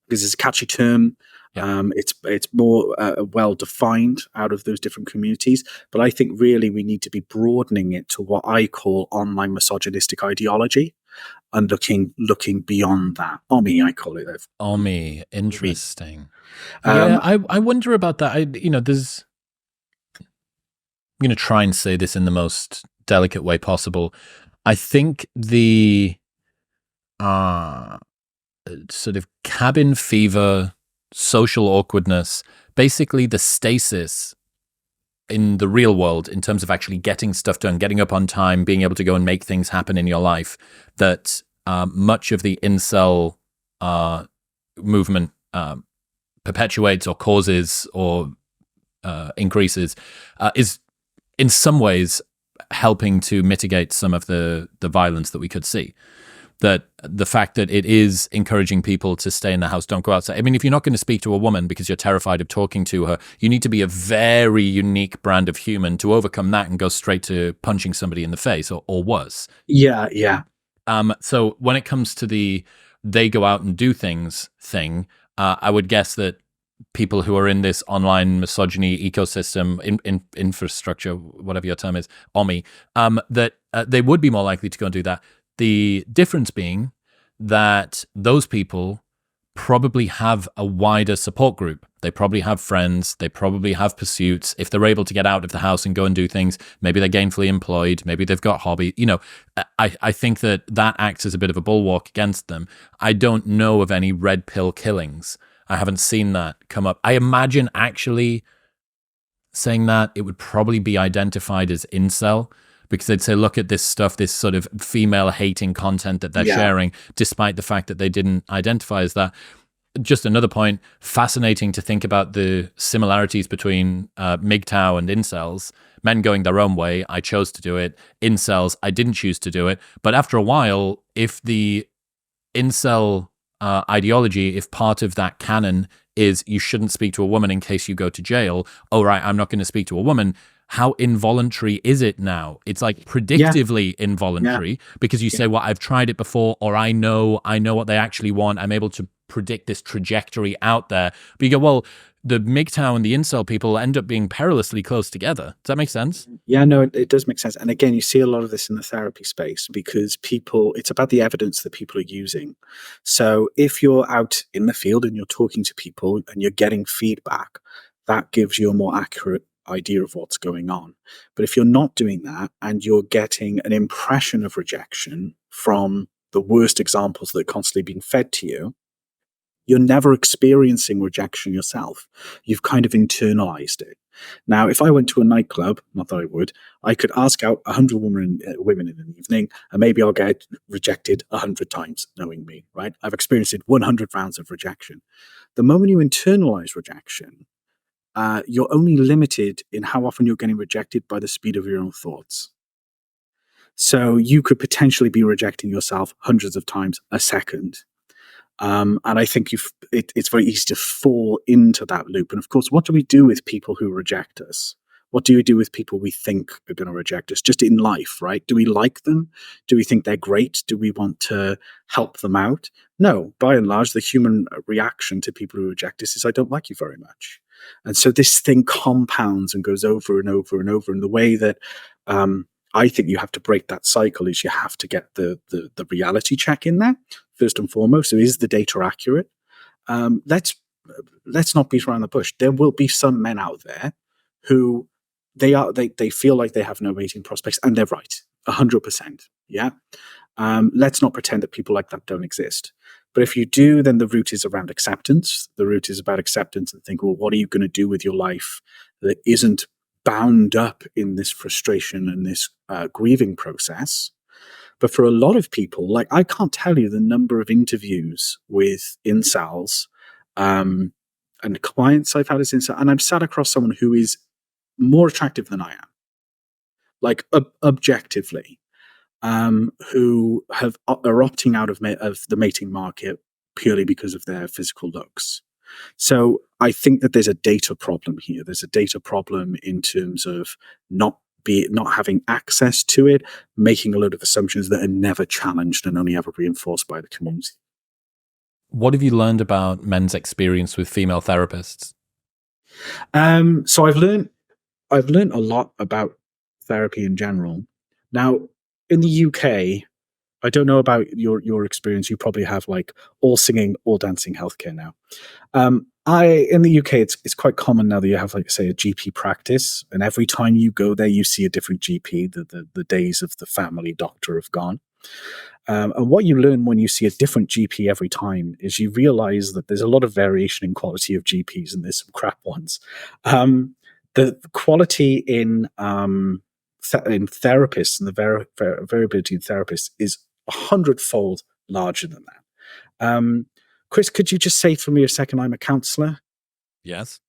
because it's a catchy term. Yeah. It's more well defined out of those different communities. But I think really we need to be broadening it to what I call online misogynistic ideology, and looking beyond that. OMI, I call it. Omi, interesting. Yeah, Um, I wonder about that. There's. I'm going to try and say this in the most delicate way possible. I think the sort of cabin fever, social awkwardness, basically the stasis in the real world in terms of actually getting stuff done, getting up on time, being able to go and make things happen in your life, that much of the incel movement perpetuates or causes or increases is in some ways helping to mitigate some of the violence that we could see. That the fact that it is encouraging people to stay in the house, don't go outside. I mean, if you're not going to speak to a woman because you're terrified of talking to her, you need to be a very unique brand of human to overcome that and go straight to punching somebody in the face or worse. yeah. So when it comes to the they go out and do things thing, I would guess that people who are in this online misogyny ecosystem, infrastructure, whatever your term is, OMI, that they would be more likely to go and do that. The difference being that those people probably have a wider support group. They probably have friends. They probably have pursuits. If they're able to get out of the house and go and do things, maybe they're gainfully employed. Maybe they've got hobby. I think that acts as a bit of a bulwark against them. I don't know of any red pill killings. I haven't seen that come up. I imagine actually saying that it would probably be identified as incel, because they'd say, look at this stuff, this sort of female hating content that they're sharing, despite the fact that they didn't identify as that. Just another point, fascinating to think about the similarities between MGTOW and incels. Men going their own way, I chose to do it. Incels, I didn't choose to do it. But after a while, if the incel ideology, if part of that canon is you shouldn't speak to a woman in case you go to jail, oh, right, I'm not going to speak to a woman. How involuntary is it now? It's like predictively involuntary, because you say, well, I've tried it before, or I know what they actually want. I'm able to predict this trajectory out there. But you go, well, the MGTOW and the incel people end up being perilously close together. Does that make sense? Yeah, no, it does make sense. And again, you see a lot of this in the therapy space because it's about the evidence that people are using. So if you're out in the field and you're talking to people and you're getting feedback, that gives you a more accurate idea of what's going on. But if you're not doing that and you're getting an impression of rejection from the worst examples that are constantly being fed to you, you're never experiencing rejection yourself. You've kind of internalized it. Now, if I went to a nightclub, not that I would, I could ask out 100 women in an evening, and maybe I'll get rejected 100 times, knowing me, right? I've experienced 100 rounds of rejection. The moment you internalize rejection, you're only limited in how often you're getting rejected by the speed of your own thoughts. So you could potentially be rejecting yourself hundreds of times a second. And I think it's very easy to fall into that loop. And of course, what do we do with people who reject us? What do we do with people we think are going to reject us? Just in life, right? Do we like them? Do we think they're great? Do we want to help them out? No, by and large, the human reaction to people who reject us is, I don't like you very much. And so this thing compounds and goes over and over and over. And the way that I think you have to break that cycle is you have to get the reality check in there first and foremost. So is the data accurate? Let's not beat around the bush. There will be some men out there who they feel like they have no mating prospects, and they're right, 100%. Yeah. Let's not pretend that people like that don't exist. But if you do, then the root is around acceptance. The root is about acceptance and think, well, what are you going to do with your life that isn't bound up in this frustration and this grieving process? But for a lot of people, like I can't tell you the number of interviews with incels and clients I've had as incel, and I've sat across someone who is more attractive than I am, like objectively, who are opting out of the mating market purely because of their physical looks. So I think that there's a data problem here. There's a data problem in terms of not having access to it, making a load of assumptions that are never challenged and only ever reinforced by the community. What have you learned about men's experience with female therapists? So I've learned a lot about therapy in general. Now, in the UK, I don't know about your experience. You probably have like all singing, all dancing healthcare now. In the UK, it's quite common now that you have, like, say, a GP practice, and every time you go there, you see a different GP. The days of the family doctor have gone. And what you learn when you see a different GP every time is you realize that there's a lot of variation in quality of GPs, and there's some crap ones. The quality in therapists and the variability in therapists is 100-fold larger than that. Chris, could you just say for me a second, I'm a counsellor? Yes.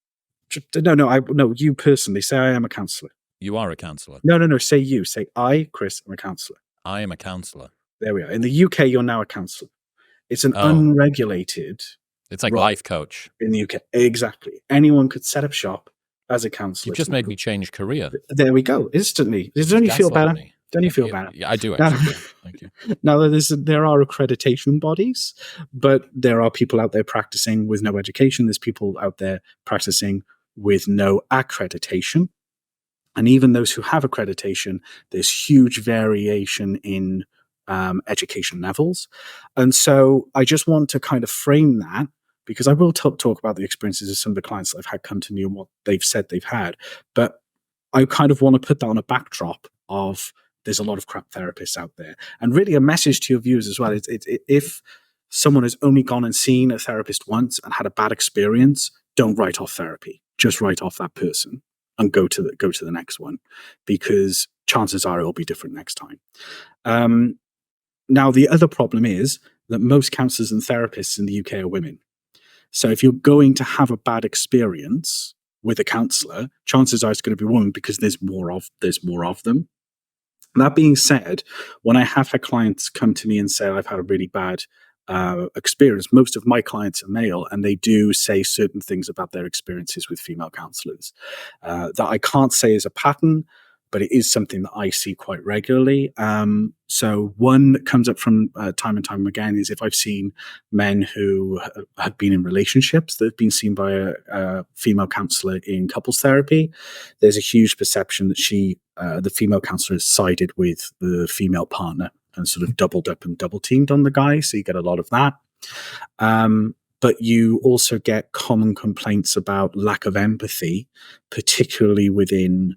No, you personally. Say I am a counsellor. You are a counsellor. No, say you. Say I, Chris, am a counsellor. I am a counsellor. There we are. In the UK, you're now a counsellor. It's an unregulated... It's like life coach. In the UK. Exactly. Anyone could set up shop as a counsellor. You just made me change career. There we go. Instantly. Don't you feel better? Don't you feel better? Yeah, I do actually. Thank you. Now, there are accreditation bodies, but there are people out there practicing with no education. There's people out there practicing with no accreditation. And even those who have accreditation, there's huge variation in education levels. And so I just want to kind of frame that, because I will talk about the experiences of some of the clients that I've had come to me and what they've said they've had. But I kind of want to put that on a backdrop of there's a lot of crap therapists out there. And really a message to your viewers as well. If someone has only gone and seen a therapist once and had a bad experience, don't write off therapy. Just write off that person and go to the next one, because chances are it will be different next time. Now, the other problem is that most counsellors and therapists in the UK are women. So if you're going to have a bad experience with a counsellor, chances are it's going to be a woman, because there's more of them. That being said, when I have had clients come to me and say, I've had a really bad experience, most of my clients are male, and they do say certain things about their experiences with female counsellors that I can't say is a pattern, but it is something that I see quite regularly. So one that comes up from time and time again is if I've seen men who have been in relationships that have been seen by a female counsellor in couples therapy, there's a huge perception that the female counsellor has sided with the female partner and sort of doubled up and double teamed on the guy. So you get a lot of that. But you also get common complaints about lack of empathy, particularly within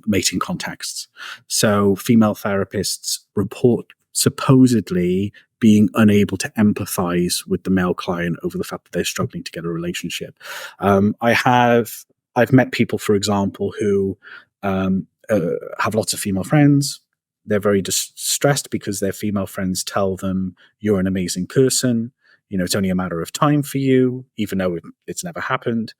mating contexts. So female therapists report supposedly being unable to empathize with the male client over the fact that they're struggling to get a relationship. I've met people, for example, who have lots of female friends. They're very distressed because their female friends tell them, you're an amazing person. It's only a matter of time for you, even though it's never happened.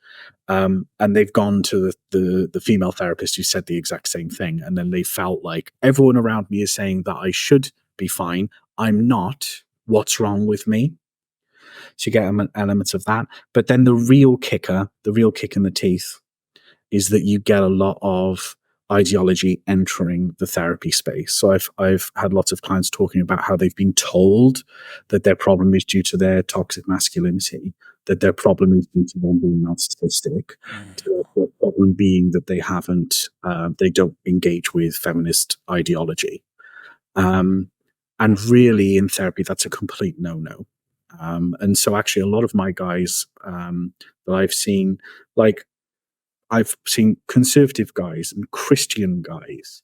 And they've gone to the female therapist who said the exact same thing. And then they felt like everyone around me is saying that I should be fine. I'm not. What's wrong with me? So you get elements of that. But then the real kick in the teeth is that you get a lot of ideology entering the therapy space. So I've had lots of clients talking about how they've been told that their problem is due to their toxic masculinity, that their problem is due to them being narcissistic, to their problem being that they don't engage with feminist ideology. And really in therapy, that's a complete no-no. And so actually a lot of my guys that I've seen, like, I've seen conservative guys and Christian guys,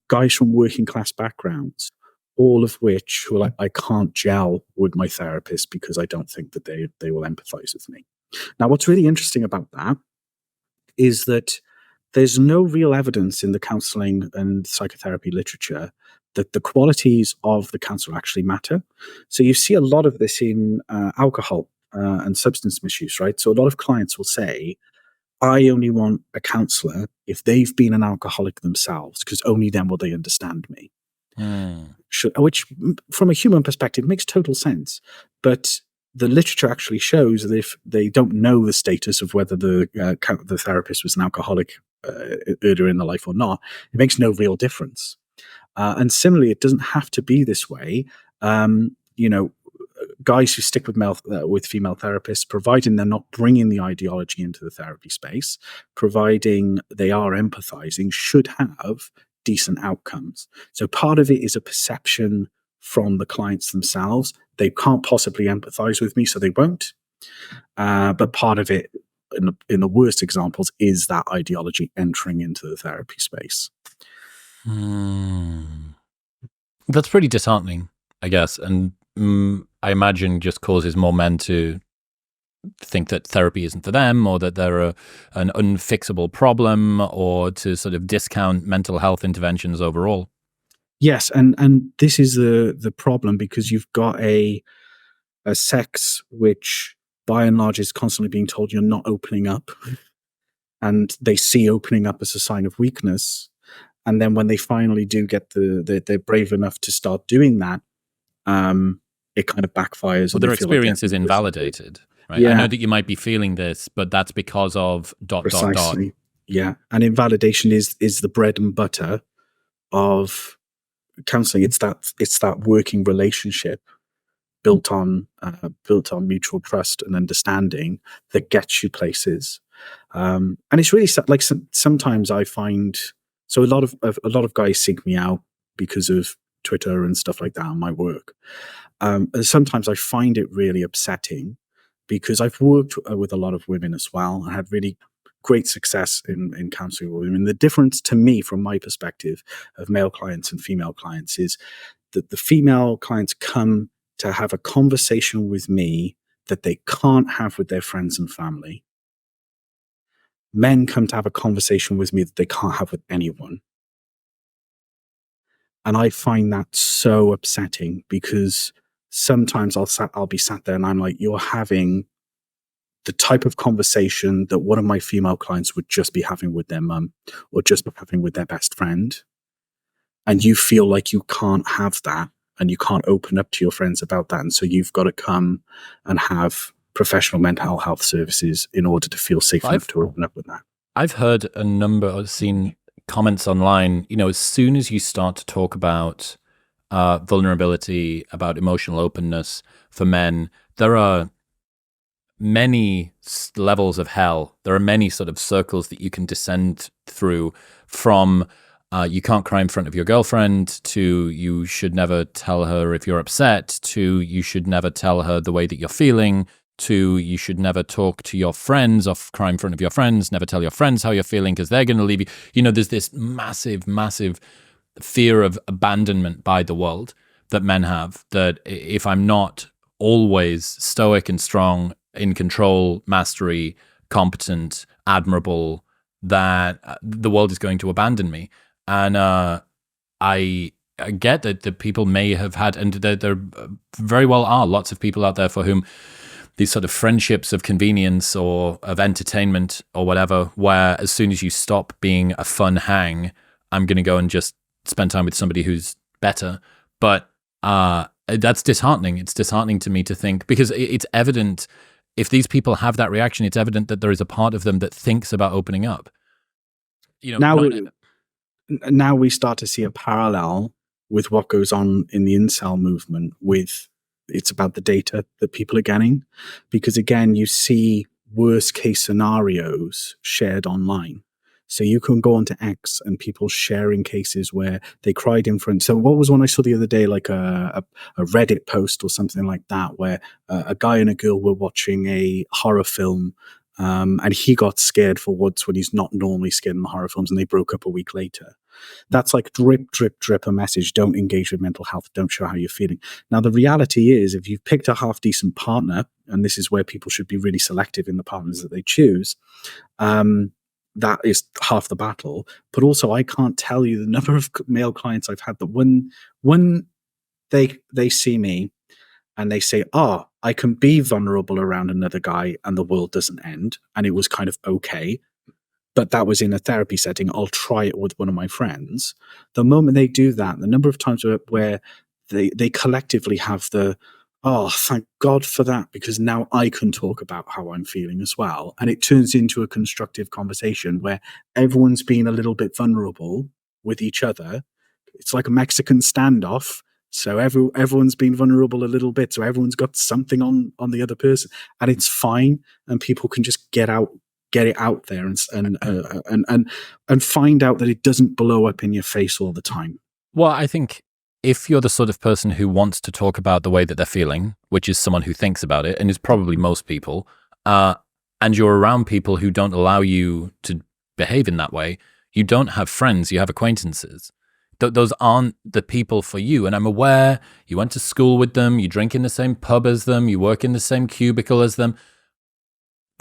guys from working class backgrounds, all of which were like, I can't gel with my therapist because I don't think that they will empathize with me. Now, what's really interesting about that is that there's no real evidence in the counseling and psychotherapy literature that the qualities of the counselor actually matter. So you see a lot of this in alcohol and substance misuse, right? So a lot of clients will say, I only want a counsellor if they've been an alcoholic themselves, because only then will they understand me. Which, from a human perspective, makes total sense. But the literature actually shows that if they don't know the status of whether the therapist was an alcoholic earlier in their life or not, it makes no real difference. And similarly, it doesn't have to be this way. You know, guys who stick with female therapists, providing they're not bringing the ideology into the therapy space, providing they are empathizing, should have decent outcomes. So part of it is a perception from the clients themselves. They can't possibly empathize with me, so they won't. But part of it, in the worst examples, is that ideology entering into the therapy space. That's pretty disheartening, I guess. And I imagine just causes more men to think that therapy isn't for them, or that they're an unfixable problem, or to sort of discount mental health interventions overall. Yes, and this is the problem, because you've got a sex which, by and large, is constantly being told you're not opening up, and they see opening up as a sign of weakness. And then when they finally do get they're brave enough to start doing that, it kind of backfires. Well, their experience is invalidated, right? Yeah. I know that you might be feeling this, but that's because of ... Precisely. Yeah, and invalidation is the bread and butter of counseling. It's that working relationship built on mutual trust and understanding that gets you places. And it's really like sometimes I find, so a lot of guys seek me out because of Twitter and stuff like that on my work. And sometimes I find it really upsetting, because I've worked with a lot of women as well. I had really great success in counseling with women. The difference to me, from my perspective, of male clients and female clients is that the female clients come to have a conversation with me that they can't have with their friends and family. Men come to have a conversation with me that they can't have with anyone. And I find that so upsetting, because sometimes I'll be sat there and I'm like, you're having the type of conversation that one of my female clients would just be having with their mum, or just be having with their best friend. And you feel like you can't have that, and you can't open up to your friends about that. And so you've got to come and have professional mental health services in order to feel safe enough to open up with that. I've heard I've seen comments online, as soon as you start to talk about vulnerability, about emotional openness for men, there are many levels of hell. There are many sort of circles that you can descend through, from you can't cry in front of your girlfriend, to you should never tell her if you're upset, to you should never tell her the way that you're feeling, to you should never talk to your friends or cry in front of your friends, never tell your friends how you're feeling because they're going to leave you. There's this massive, massive fear of abandonment by the world that men have, that if I'm not always stoic and strong, in control, mastery, competent, admirable, that the world is going to abandon me. And I get that people may have had, and there very well are lots of people out there for whom these sort of friendships of convenience or of entertainment or whatever, where as soon as you stop being a fun hang, I'm going to go and just spend time with somebody who's better. But that's disheartening. It's disheartening to me to think, because it's evident, if these people have that reaction, it's evident that there is a part of them that thinks about opening up. Now we start to see a parallel with what goes on in the incel movement. It's about the data that people are getting, because again, you see worst case scenarios shared online. So you can go onto X and people sharing cases where they cried in front. So what was one I saw the other day, like a Reddit post or something like that, where a guy and a girl were watching a horror film, and he got scared for once when he's not normally scared in the horror films, and they broke up a week later. That's like drip, drip, drip a message. Don't engage with mental health. Don't show how you're feeling. Now, the reality is, if you've picked a half-decent partner, and this is where people should be really selective in the partners that they choose, that is half the battle. But also, I can't tell you the number of male clients I've had that when they see me and they say, I can be vulnerable around another guy and the world doesn't end, and it was kind of okay, but that was in a therapy setting, I'll try it with one of my friends. The moment they do that, the number of times where they collectively have the, Oh, thank God for that, because now I can talk about how I'm feeling as well. And it turns into a constructive conversation where everyone's being a little bit vulnerable with each other. It's like a Mexican standoff. So everyone's been vulnerable a little bit. So everyone's got something on the other person, and it's fine. And people can just get it out there, and find out that it doesn't blow up in your face all the time. Well, I think if you're the sort of person who wants to talk about the way that they're feeling, which is someone who thinks about it, and is probably most people, and you're around people who don't allow you to behave in that way, you don't have friends, you have acquaintances. Those aren't the people for you. And I'm aware you went to school with them, you drink in the same pub as them, you work in the same cubicle as them.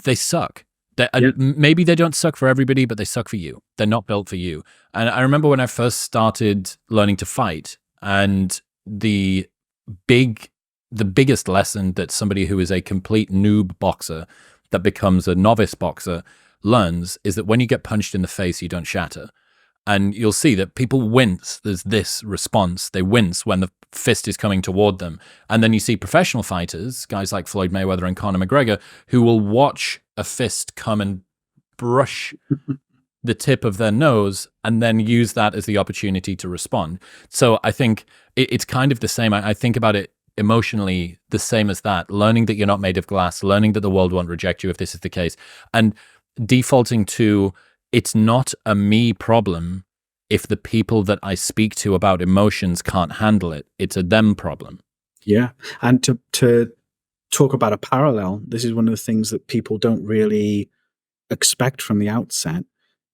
They suck. Maybe they don't suck for everybody, but they suck for you. They're not built for you. And I remember when I first started learning to fight, and the biggest lesson that somebody who is a complete noob boxer that becomes a novice boxer learns is that when you get punched in the face, you don't shatter. And you'll see that people wince. There's this response. They wince when the fist is coming toward them. And then you see professional fighters, guys like Floyd Mayweather and Conor McGregor, who will watch a fist come and brush the tip of their nose and then use that as the opportunity to respond. So I think it's kind of the same. I think about it emotionally the same as that. Learning that you're not made of glass, learning that the world won't reject you if this is the case, and defaulting to it's not a me problem if the people that I speak to about emotions can't handle it. It's a them problem. Yeah. And to talk about a parallel, this is one of the things that people don't really expect from the outset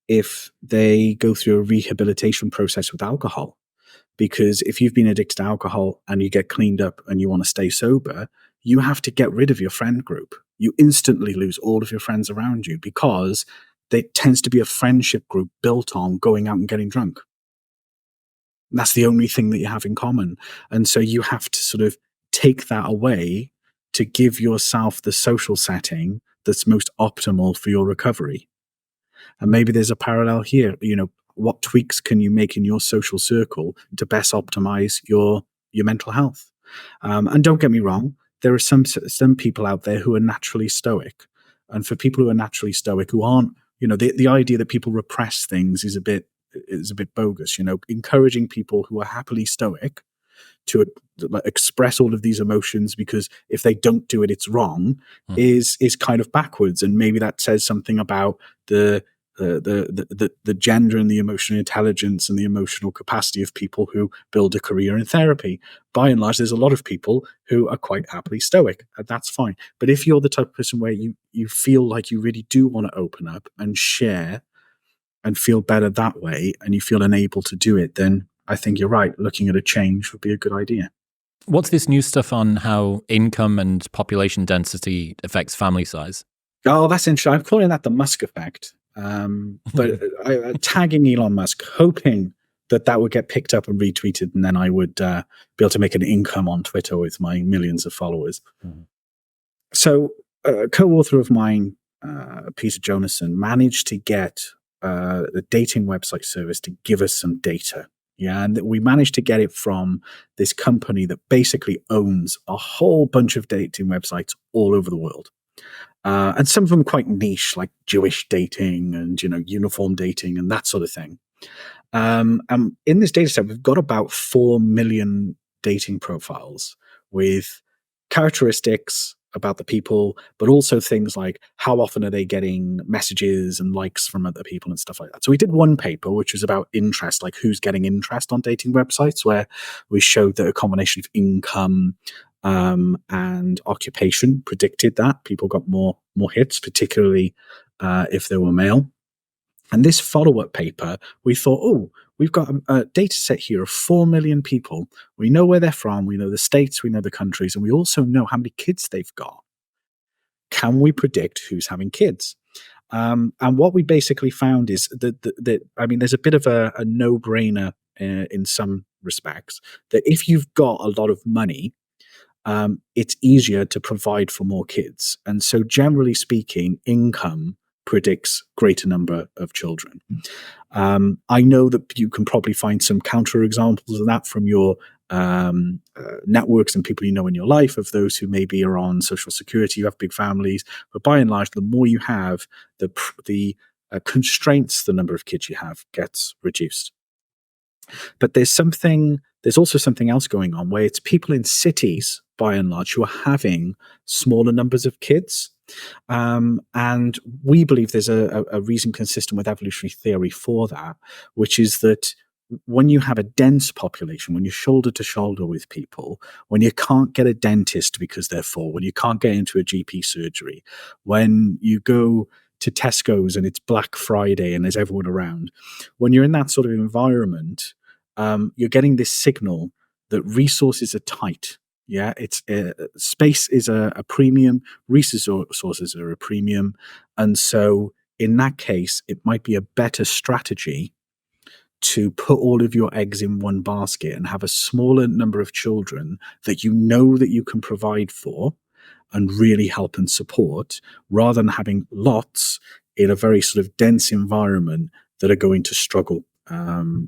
if they go through a rehabilitation process with alcohol. Because if you've been addicted to alcohol and you get cleaned up and you want to stay sober, you have to get rid of your friend group. You instantly lose all of your friends around you, because there tends to be a friendship group built on going out and getting drunk. And that's the only thing that you have in common. And so you have to sort of take that away to give yourself the social setting that's most optimal for your recovery. And maybe there's a parallel here. What tweaks can you make in your social circle to best optimize your mental health? And don't get me wrong, there are some people out there who are naturally stoic. And for people who are naturally stoic, who aren't, the idea that people repress things is a bit bogus. Encouraging people who are happily stoic to express all of these emotions, because if they don't do it, it's wrong, is kind of backwards. And maybe that says something about the gender and the emotional intelligence and the emotional capacity of people who build a career in therapy. By and large, there's a lot of people who are quite happily stoic, and that's fine. But if you're the type of person where you feel like you really do want to open up and share and feel better that way, and you feel unable to do it, then I think you're right. Looking at a change would be a good idea. What's this new stuff on how income and population density affects family size? Oh, that's interesting. I'm calling that the Musk effect. But tagging Elon Musk, hoping that would get picked up and retweeted, and then I would be able to make an income on Twitter with my millions of followers. Mm-hmm. So a co-author of mine, Peter Jonason, managed to get the dating website service to give us some data. Yeah, and we managed to get it from this company that basically owns a whole bunch of dating websites all over the world. And some of them quite niche, like Jewish dating and, uniform dating and that sort of thing. And in this data set, we've got about 4 million dating profiles with characteristics about the people, but also things like how often are they getting messages and likes from other people and stuff like that. So we did one paper, which was about interest, like who's getting interest on dating websites, where we showed that a combination of income and occupation predicted that people got more hits, particularly if they were male. And this follow-up paper, we thought, we've got a data set here of 4 million people. We know where they're from, we know the states, we know the countries, and we also know how many kids they've got. Can we predict who's having kids? And what we basically found is that there's a bit of a no-brainer in some respects, that if you've got a lot of money, it's easier to provide for more kids. And so generally speaking, income predicts greater number of children. I know that you can probably find some counterexamples of that from your networks and people you know in your life, of those who maybe are on social security, you have big families. But by and large, the more you have, the constraints, the number of kids you have gets reduced. But there's also something else going on, where it's people in cities, by and large, who are having smaller numbers of kids. And we believe there's a reason consistent with evolutionary theory for that, which is that when you have a dense population, when you're shoulder to shoulder with people, when you can't get a dentist because they're full, when you can't get into a GP surgery, when you go to Tesco's and it's Black Friday and there's everyone around, when you're in that sort of environment, you're getting this signal that resources are tight. Yeah, it's space is a premium, resources are a premium, and so in that case, it might be a better strategy to put all of your eggs in one basket and have a smaller number of children that you know that you can provide for and really help and support, rather than having lots in a very sort of dense environment that are going to struggle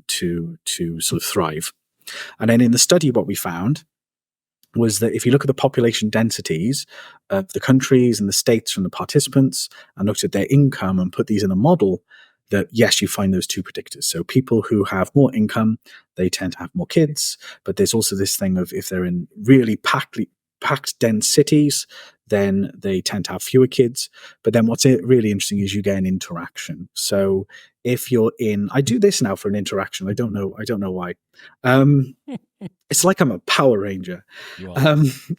to sort of thrive. And then in the study, what we found was that if you look at the population densities of the countries and the states from the participants and looked at their income and put these in a model, that yes, you find those two predictors. So people who have more income, they tend to have more kids. But there's also this thing of if they're in really packed dense cities, then they tend to have fewer kids. But then what's really interesting is you get an interaction. So if you're in, I do this now for an interaction. I don't know why. It's like I'm a Power Ranger.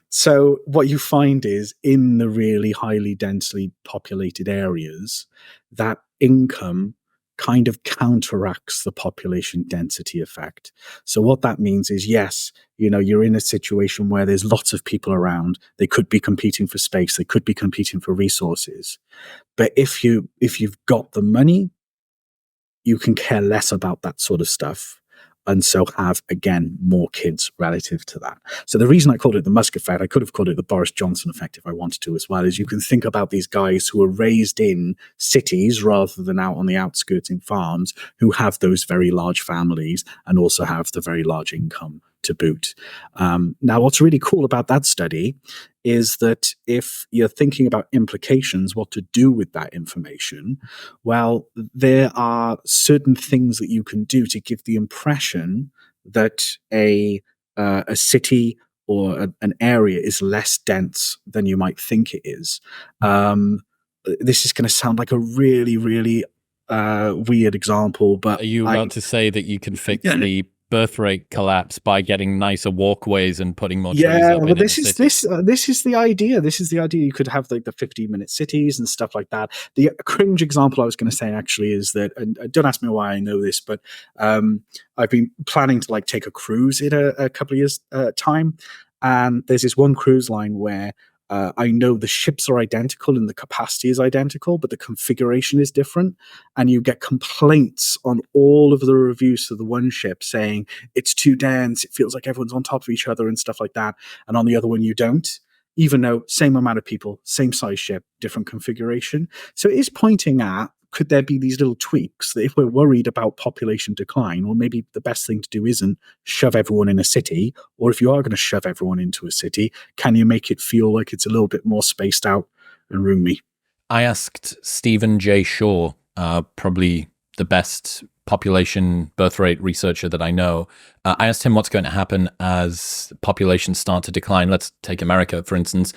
So what you find is in the really highly densely populated areas, that income kind of counteracts the population density effect. So what that means is, yes, you're in a situation where there's lots of people around. They could be competing for space. They could be competing for resources. But if you've got the money, you can care less about that sort of stuff. And so have, again, more kids relative to that. So the reason I called it the Musk effect, I could have called it the Boris Johnson effect if I wanted to as well, is you can think about these guys who are raised in cities rather than out on the outskirts in farms, who have those very large families and also have the very large income to boot. Now, what's really cool about that study is that if you're thinking about implications, what to do with that information, well, there are certain things that you can do to give the impression that a city or an area is less dense than you might think it is. This is going to sound like a really, really weird example, but are you about to say that you can fix the birth rate collapse by getting nicer walkways and putting more trees up? Well, this is the idea. This is the idea. You could have like the 15-minute cities and stuff like that. The cringe example I was going to say actually is that, and don't ask me why I know this, but I've been planning to like take a cruise in a couple of years time, and there's this one cruise line where I know the ships are identical and the capacity is identical, but the configuration is different. And you get complaints on all of the reviews of the one ship saying it's too dense, it feels like everyone's on top of each other and stuff like that. And on the other one, you don't, even though same amount of people, same size ship, different configuration. So it is pointing at, could there be these little tweaks that if we're worried about population decline, well, maybe the best thing to do isn't shove everyone in a city, or if you are going to shove everyone into a city, can you make it feel like it's a little bit more spaced out and roomy? I asked Stephen J. Shaw, probably the best population birth rate researcher that I know. I asked him what's going to happen as populations start to decline. Let's take America, for instance.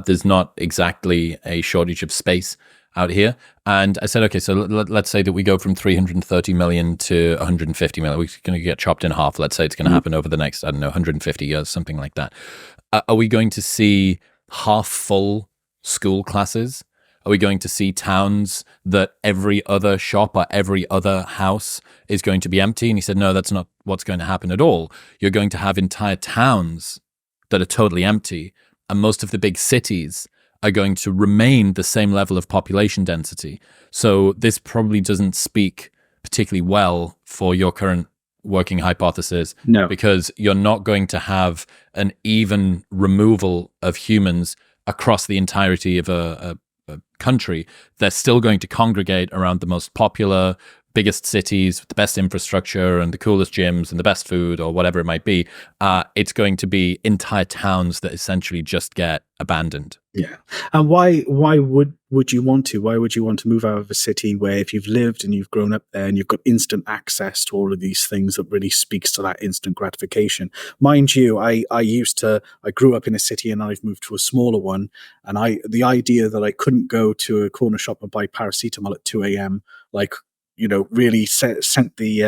There's not exactly a shortage of space out here. And I said, okay, so let's say that we go from 330 million to 150 million. We're going to get chopped in half. Let's say it's going to happen over the next, 150 years, something like that. Are we going to see half full school classes? Are we going to see towns that every other shop or every other house is going to be empty? And he said, no, that's not what's going to happen at all. You're going to have entire towns that are totally empty. And most of the big cities are going to remain the same level of population density. So this probably doesn't speak particularly well for your current working hypothesis. No. Because you're not going to have an even removal of humans across the entirety of a country. They're still going to congregate around the most popular, biggest cities with the best infrastructure and the coolest gyms and the best food or whatever it might be, it's going to be entire towns that essentially just get abandoned. Yeah. And why would you want to? Why would you want to move out of a city where, if you've lived and you've grown up there and you've got instant access to all of these things, that really speaks to that instant gratification? Mind you, I grew up in a city and I've moved to a smaller one, and the idea that I couldn't go to a corner shop and buy paracetamol at 2 a.m. really sent the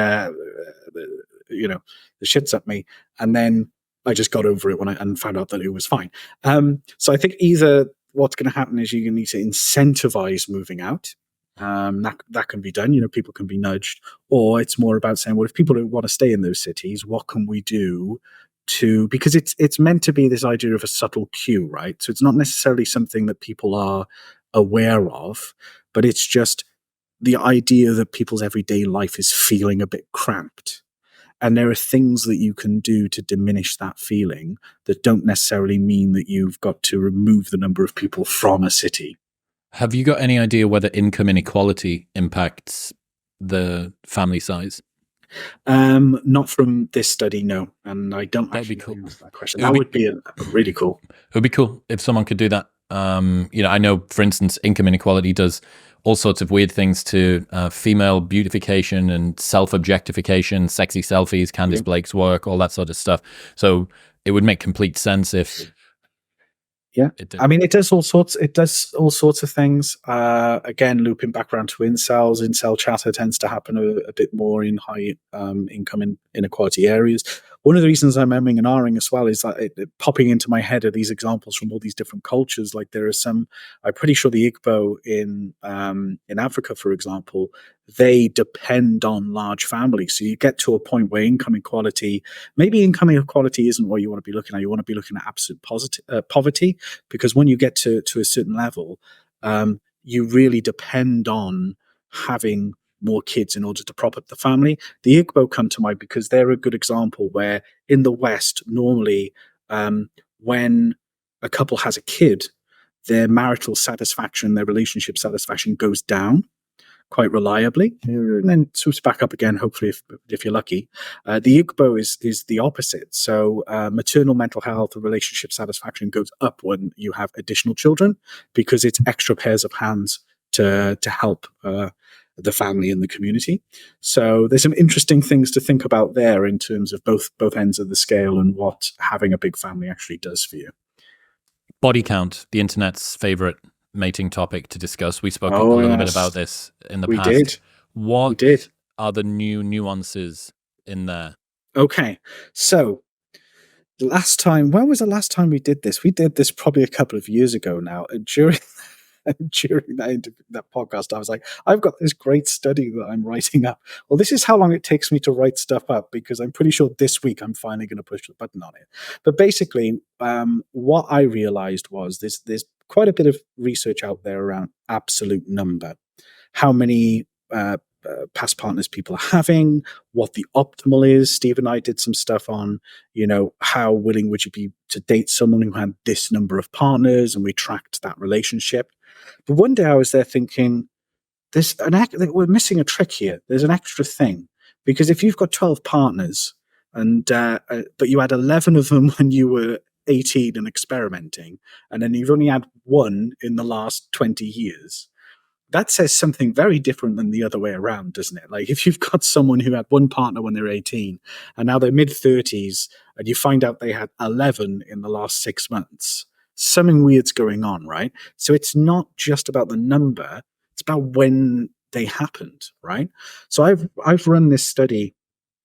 shits at me. And then I just got over it and found out that it was fine. So I think either what's going to happen is you need to incentivize moving out. That can be done. People can be nudged, or it's more about saying, well, if people don't want to stay in those cities, what can we do because it's meant to be this idea of a subtle cue, right? So it's not necessarily something that people are aware of, but it's just the idea that people's everyday life is feeling a bit cramped. And there are things that you can do to diminish that feeling that don't necessarily mean that you've got to remove the number of people from a city. Have you got any idea whether income inequality impacts the family size? Not from this study, no. And I don't That'd be actually cool. answer that question. That would be really cool. It would be cool if someone could do that. I know, for instance, income inequality does all sorts of weird things to female beautification and self-objectification, sexy selfies, Candice Blake's work, all that sort of stuff. So it would make complete sense if. Yeah, it does all sorts. It does all sorts of things. Again, looping back around to incels. Incel chatter tends to happen a bit more in high income inequality areas. One of the reasons I'm emming and ahhing as well is that it popping into my head are these examples from all these different cultures. Like there are some, I'm pretty sure the Igbo in Africa, for example, they depend on large families. So you get to a point where maybe income inequality isn't what you want to be looking at. You want to be looking at absolute poverty, because when you get to a certain level, you really depend on having more kids in order to prop up the family. The Igbo come to mind because they're a good example where in the West, normally when a couple has a kid, their marital satisfaction, their relationship satisfaction goes down quite reliably, and then swoops back up again, hopefully, if you're lucky. The Igbo is the opposite. So maternal mental health and relationship satisfaction goes up when you have additional children, because it's extra pairs of hands to help the family and the community. So there's some interesting things to think about there in terms of both ends of the scale and what having a big family actually does for you. Body count, the internet's favorite mating topic to discuss. We spoke a little bit about this in the past. Did. What are the new nuances in there? Okay, so when was the last time we did this? We did this probably a couple of years ago now. And during that podcast, I was like, I've got this great study that I'm writing up. Well, this is how long it takes me to write stuff up, because I'm pretty sure this week I'm finally going to push the button on it. But basically, what I realized was there's quite a bit of research out there around absolute number, how many past partners people are having, what the optimal is. Steve and I did some stuff on, how willing would you be to date someone who had this number of partners, and we tracked that relationship. But one day I was there thinking, we're missing a trick here. There's an extra thing, because if you've got 12 partners and but you had 11 of them when you were 18 and experimenting, and then you've only had one in the last 20 years, that says something very different than the other way around, doesn't it? Like if you've got someone who had one partner when they're 18 and now they're mid-30s, and you find out they had 11 in the last 6 months, something weird's going on, right? So it's not just about the number, it's about when they happened, right? So I've run this study,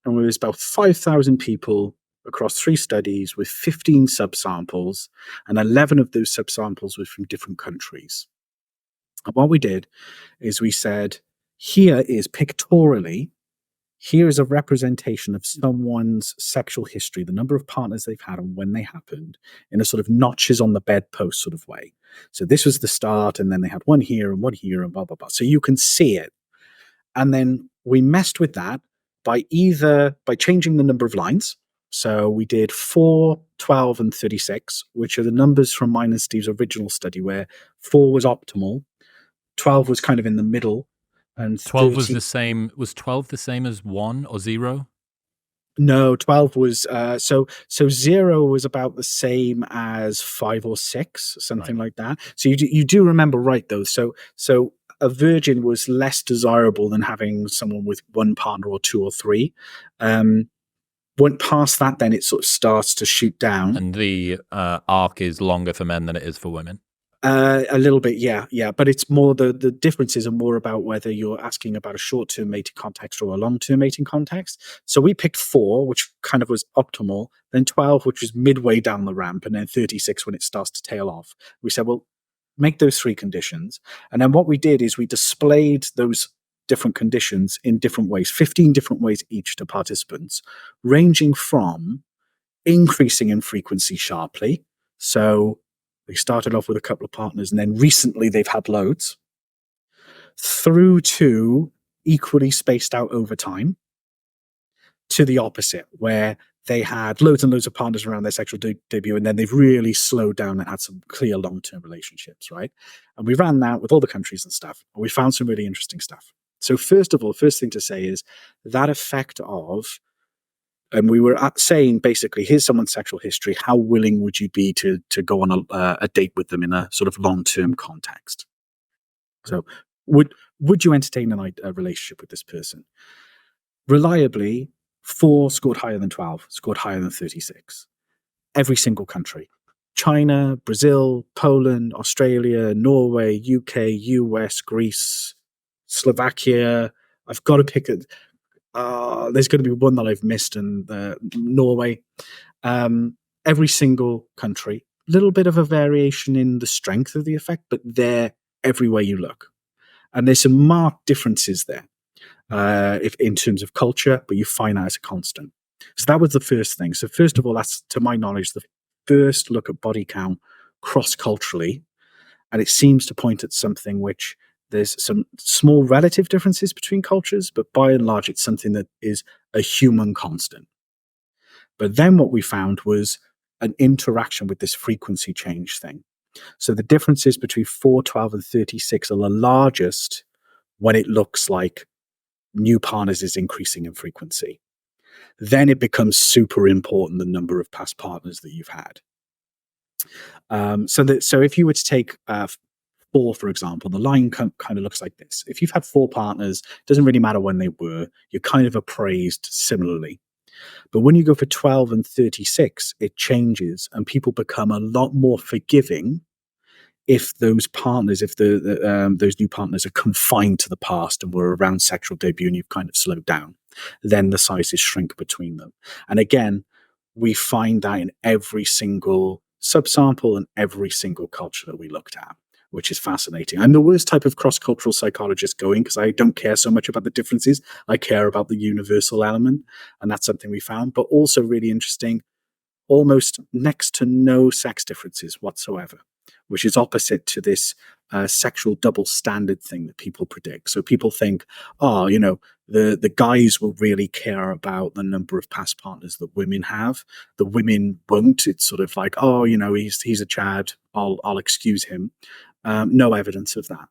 and it was about 5,000 people across 3 studies with 15 subsamples, and 11 of those subsamples were from different countries. And what we did is we said, here is a representation of someone's sexual history, the number of partners they've had and when they happened, in a sort of notches on the bedpost sort of way. So this was the start, and then they had one here and blah, blah, blah. So you can see it. And then we messed with that by changing the number of lines. So we did 4, 12, and 36, which are the numbers from mine and Steve's original study, where 4 was optimal, 12 was kind of in the middle, and 12 was 13. the same. Was 12 the same as 1 or 0? No, 12 was so 0 was about the same as 5 or 6, something Right. like that. So you do remember right though. So a virgin was less desirable than having someone with one partner or two or three. Went past that, then it sort of starts to shoot down. And the arc is longer for men than it is for women. A little bit, yeah. But it's more the differences are more about whether you're asking about a short-term mating context or a long-term mating context. So we picked 4, which kind of was optimal, then 12, which was midway down the ramp, and then 36 when it starts to tail off. We said, well, make those 3 conditions. And then what we did is we displayed those different conditions in different ways, 15 different ways each to participants, ranging from increasing in frequency sharply. So they started off with a couple of partners, and then recently they've had loads, through to equally spaced out over time, to the opposite, where they had loads and loads of partners around their sexual debut, and then they've really slowed down and had some clear long-term relationships, right? And we ran that with all the countries and stuff, and we found some really interesting stuff. So first of all, first thing to say is that effect of, and we were saying basically, here's someone's sexual history. How willing would you be to go on a date with them in a sort of long-term context? So would you entertain a relationship with this person? Reliably, 4 scored higher than 12, scored higher than 36. Every single country. China, Brazil, Poland, Australia, Norway, UK, US, Greece, Slovakia. I've got to pick it. There's going to be one that I've missed, and Norway. Every single country, little bit of a variation in the strength of the effect, but they're everywhere you look. And there's some marked differences there, if in terms of culture, but you find that as a constant. So that was the first thing. So first of all, that's, to my knowledge, the first look at body count cross-culturally, and it seems to point at something which there's some small relative differences between cultures, but by and large, it's something that is a human constant. But then what we found was an interaction with this frequency change thing. So the differences between 4, 12, and 36 are the largest when it looks like new partners is increasing in frequency. Then it becomes super important, the number of past partners that you've had. So if you were to take 4, for example, the line kind of looks like this. If you've had 4 partners, it doesn't really matter when they were, you're kind of appraised similarly. But when you go for 12 and 36, it changes, and people become a lot more forgiving if those partners, if those new partners are confined to the past and were around sexual debut and you've kind of slowed down, then the sizes shrink between them. And again, we find that in every single subsample and every single culture that we looked at, which is fascinating. I'm the worst type of cross-cultural psychologist going, because I don't care so much about the differences. I care about the universal element, and that's something we found. But also really interesting, almost next to no sex differences whatsoever, which is opposite to this sexual double standard thing that people predict. So people think, the guys will really care about the number of past partners that women have. The women won't. It's sort of like, he's a Chad. I'll excuse him. No evidence of that,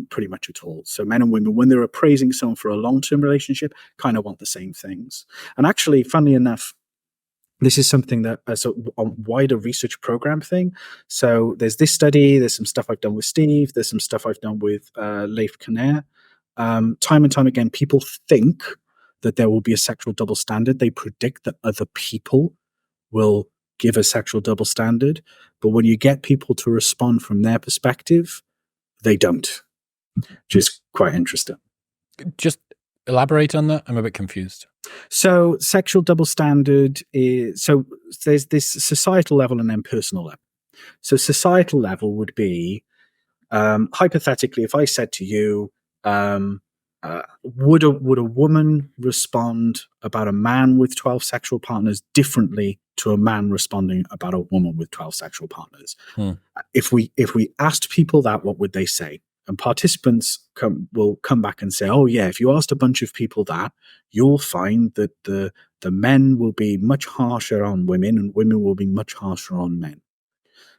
pretty much at all. So men and women, when they're appraising someone for a long-term relationship, kind of want the same things. And actually, funnily enough, this is something that as a wider research program thing. So there's this study, there's some stuff I've done with Steve, there's some stuff I've done with Leif Kinnair. Time and time again, people think that there will be a sexual double standard. They predict that other people will give a sexual double standard. But when you get people to respond from their perspective, they don't, which is quite interesting. Just elaborate on that. I'm a bit confused. So sexual double standard is, so there's this societal level and then personal level. So societal level would be, hypothetically, if I said to you, would a woman respond about a man with 12 sexual partners differently to a man responding about a woman with 12 sexual partners? If we asked people that, what would they say? And participants will come back and say, oh yeah, if you asked a bunch of people that, you'll find that the men will be much harsher on women and women will be much harsher on men.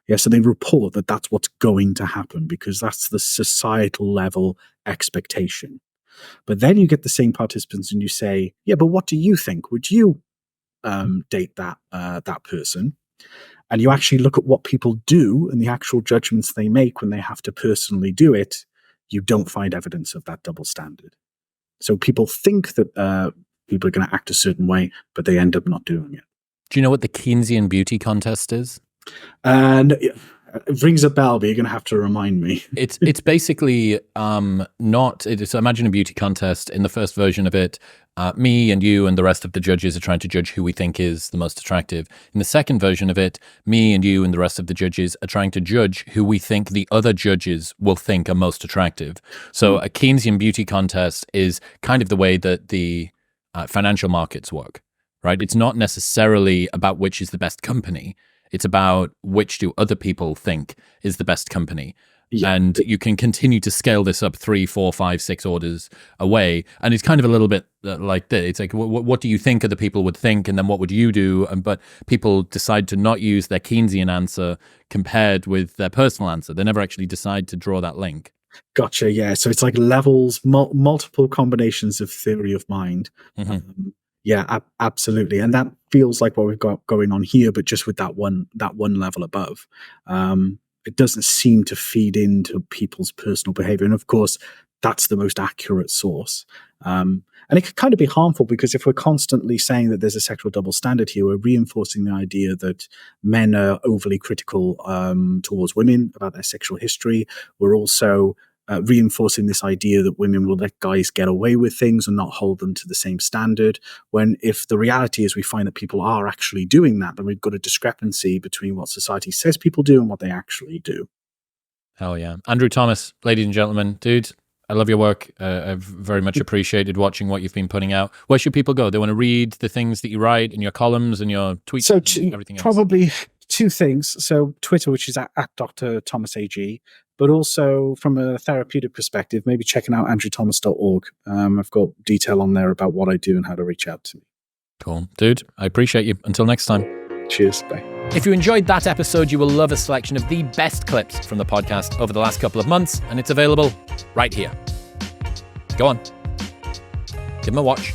Yeah, so they report that that's what's going to happen because that's the societal level expectation. But then you get the same participants and you say, yeah, but what do you think? Would you date that person? And you actually look at what people do and the actual judgments they make when they have to personally do it, you don't find evidence of that double standard. So people think that people are going to act a certain way, but they end up not doing it. Do you know what the Keynesian beauty contest is? And it rings a bell, but you're going to have to remind me. It's basically so imagine a beauty contest. In the first version of it, me and you and the rest of the judges are trying to judge who we think is the most attractive. In the second version of it, me and you and the rest of the judges are trying to judge who we think the other judges will think are most attractive. So a Keynesian beauty contest is kind of the way that the financial markets work, right? It's not necessarily about which is the best company. It's about which do other people think is the best company. Yeah. And you can continue to scale this up 3, 4, 5, 6 orders away. And it's kind of a little bit like this. It's like, what do you think other people would think? And then what would you do? But people decide to not use their Keynesian answer compared with their personal answer. They never actually decide to draw that link. Gotcha. Yeah. So it's like levels, multiple combinations of theory of mind. Mm-hmm. Yeah, absolutely. And that feels like what we've got going on here, but just with that one level above. It doesn't seem to feed into people's personal behavior. And of course, that's the most accurate source. And it could kind of be harmful because if we're constantly saying that there's a sexual double standard here, we're reinforcing the idea that men are overly critical towards women about their sexual history. We're also reinforcing this idea that women will let guys get away with things and not hold them to the same standard, when if the reality is we find that people are actually doing that, then we've got a discrepancy between what society says people do and what they actually do. Hell yeah. Andrew Thomas, ladies and gentlemen, dude, I love your work. I've very much appreciated watching what you've been putting out. Where should people go? They want to read the things that you write in your columns and your tweets and everything else? Probably two things. So Twitter, which is at Dr. Thomas AG, but also from a therapeutic perspective, maybe checking out andrewthomas.org. I've got detail on there about what I do and how to reach out to me. Cool. Dude, I appreciate you. Until next time. Cheers. Bye. If you enjoyed that episode, you will love a selection of the best clips from the podcast over the last couple of months, and it's available right here. Go on. Give them a watch.